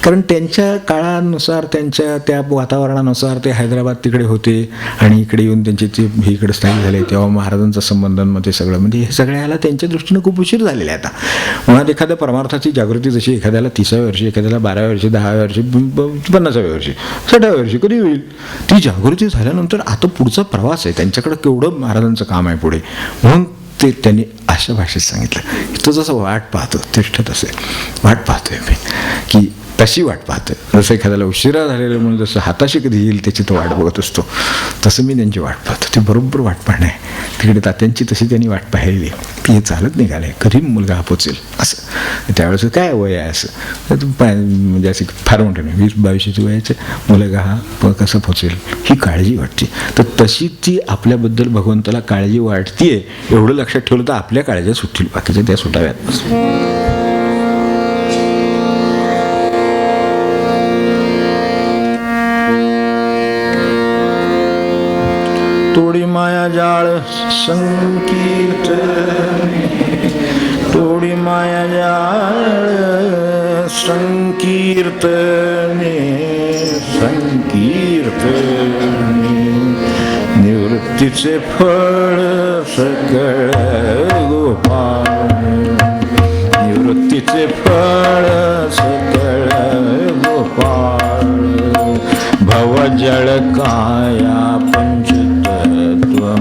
कारण त्यांच्या काळानुसार, त्यांच्या त्या वातावरणानुसार ते हैदराबाद तिकडे होते आणि इकडे येऊन त्यांचे ते इकडे स्थायिक झाले. तेव्हा महाराजांचा संबंधांमध्ये सगळं म्हणजे हे सगळ्याला त्यांच्या दृष्टीनं खूप उशीर झालेला आहे. आता मुळात एखाद्या परमार्थाची जागृती जशी एखाद्याला 30व्या वर्षी, एखाद्याला 12व्या वर्षी, 10व्या वर्षी, 50व्या वर्षी, 60व्या वर्षी कधी होईल, ती जागृती झाल्यानंतर आता पुढचा प्रवास आहे. त्यांच्याकडे केवढं महाराजांचं काम आहे पुढे. म्हणून ते त्यांनी अशा भाषेत सांगितलं. तो जसं वाट पाहतो तिष्ठत असेल, वाट पाहतोय मी की तशी वाट पाहतोय. जसं एखाद्याला उशिरा झालेलं म्हणून जसं हाताशी कधी येईल त्याची तो वाट बघत असतो, तसं मी त्यांची वाट पाहतो. ते बरोबर वाट पाहणं आहे. तिकडे तात्यांची तशी त्यांनी वाट पाहिली की हे चालत निघाले, कधी मुलगा पोचेल असं. त्यावेळेस काय वय आहे असं म्हणजे असं फार मोठं नाही, 20-22 वयाचं मुलगा हा कसं पोचेल ही काळजी वाटते. तर तशी ती आपल्याबद्दल भगवंताला काळजी वाटतेय एवढं लक्षात ठेवलं तर आपल्या काळज्या सुटतील, बाकीच्या त्या सुटाव्यात. तोडी माया जाळ संकीर्तने, तोडी माया जाळ संकीर्तने, संकीर्तने निवृत्तीचे फळ सकळ गोपाळ, निवृत्तीचे फळ सकळ गोपाळ. भवजळ काया पंच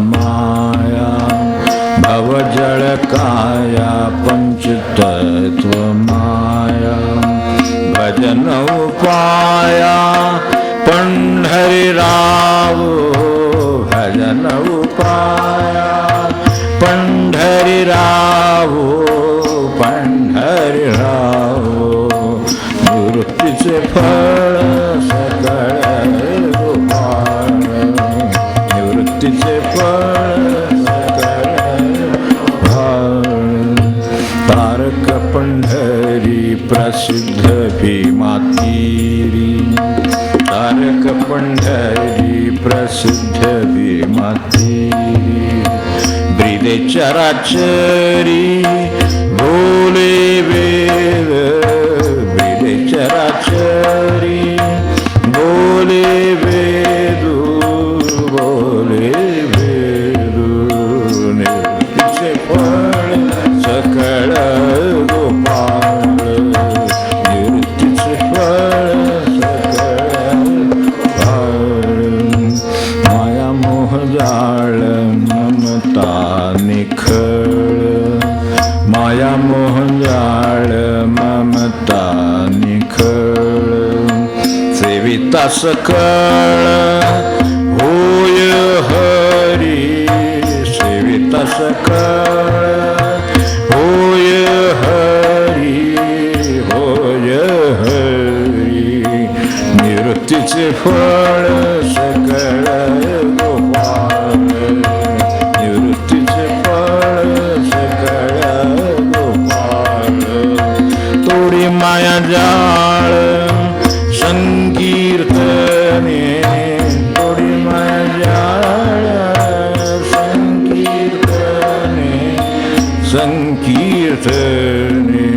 माया, भवजळ काया पंचतत्व माया भजन उपाया पंढरीराव भजन उपाया पंढरीराव पंढरीराव निवृत्तीचे फळ सकळ गोपाळ निवृत्तीचे फळ तारक पंढरी प्रसिद्ध भीमातीरी तारक पंढरी प्रसिद्ध भीमातीरी ब्रीदे चराचरी बोले वेद ब्रीदे चराचरी बोले वेदू बोले वेदू निवृत्तीचे फळ सकळ गोपाळ निवृत्तीचे फळ सकळ माया मोह जाळ ममता निखळ माया मोह जाळ ममता निखळ सेविता सकळ होय हरी सेविता सकळ होय हरी होय हरी निवृत्तीचे फळ सकळ गोपाळ निवृत्तीचे फळ सकळ गोपाळ तोडी माया जाळ संकीर्तने तोडी माया जाळ संकीर्तने संकीर्तने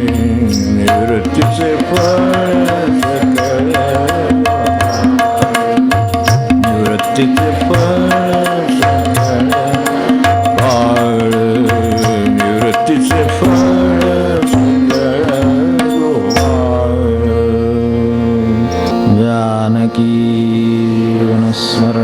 निवृत्तीचे फळ सकळ निवृत्तीचे फळ सकळ बाळ निवृत्तीचे फळ सकळ गोपाळ जानकी स्मरण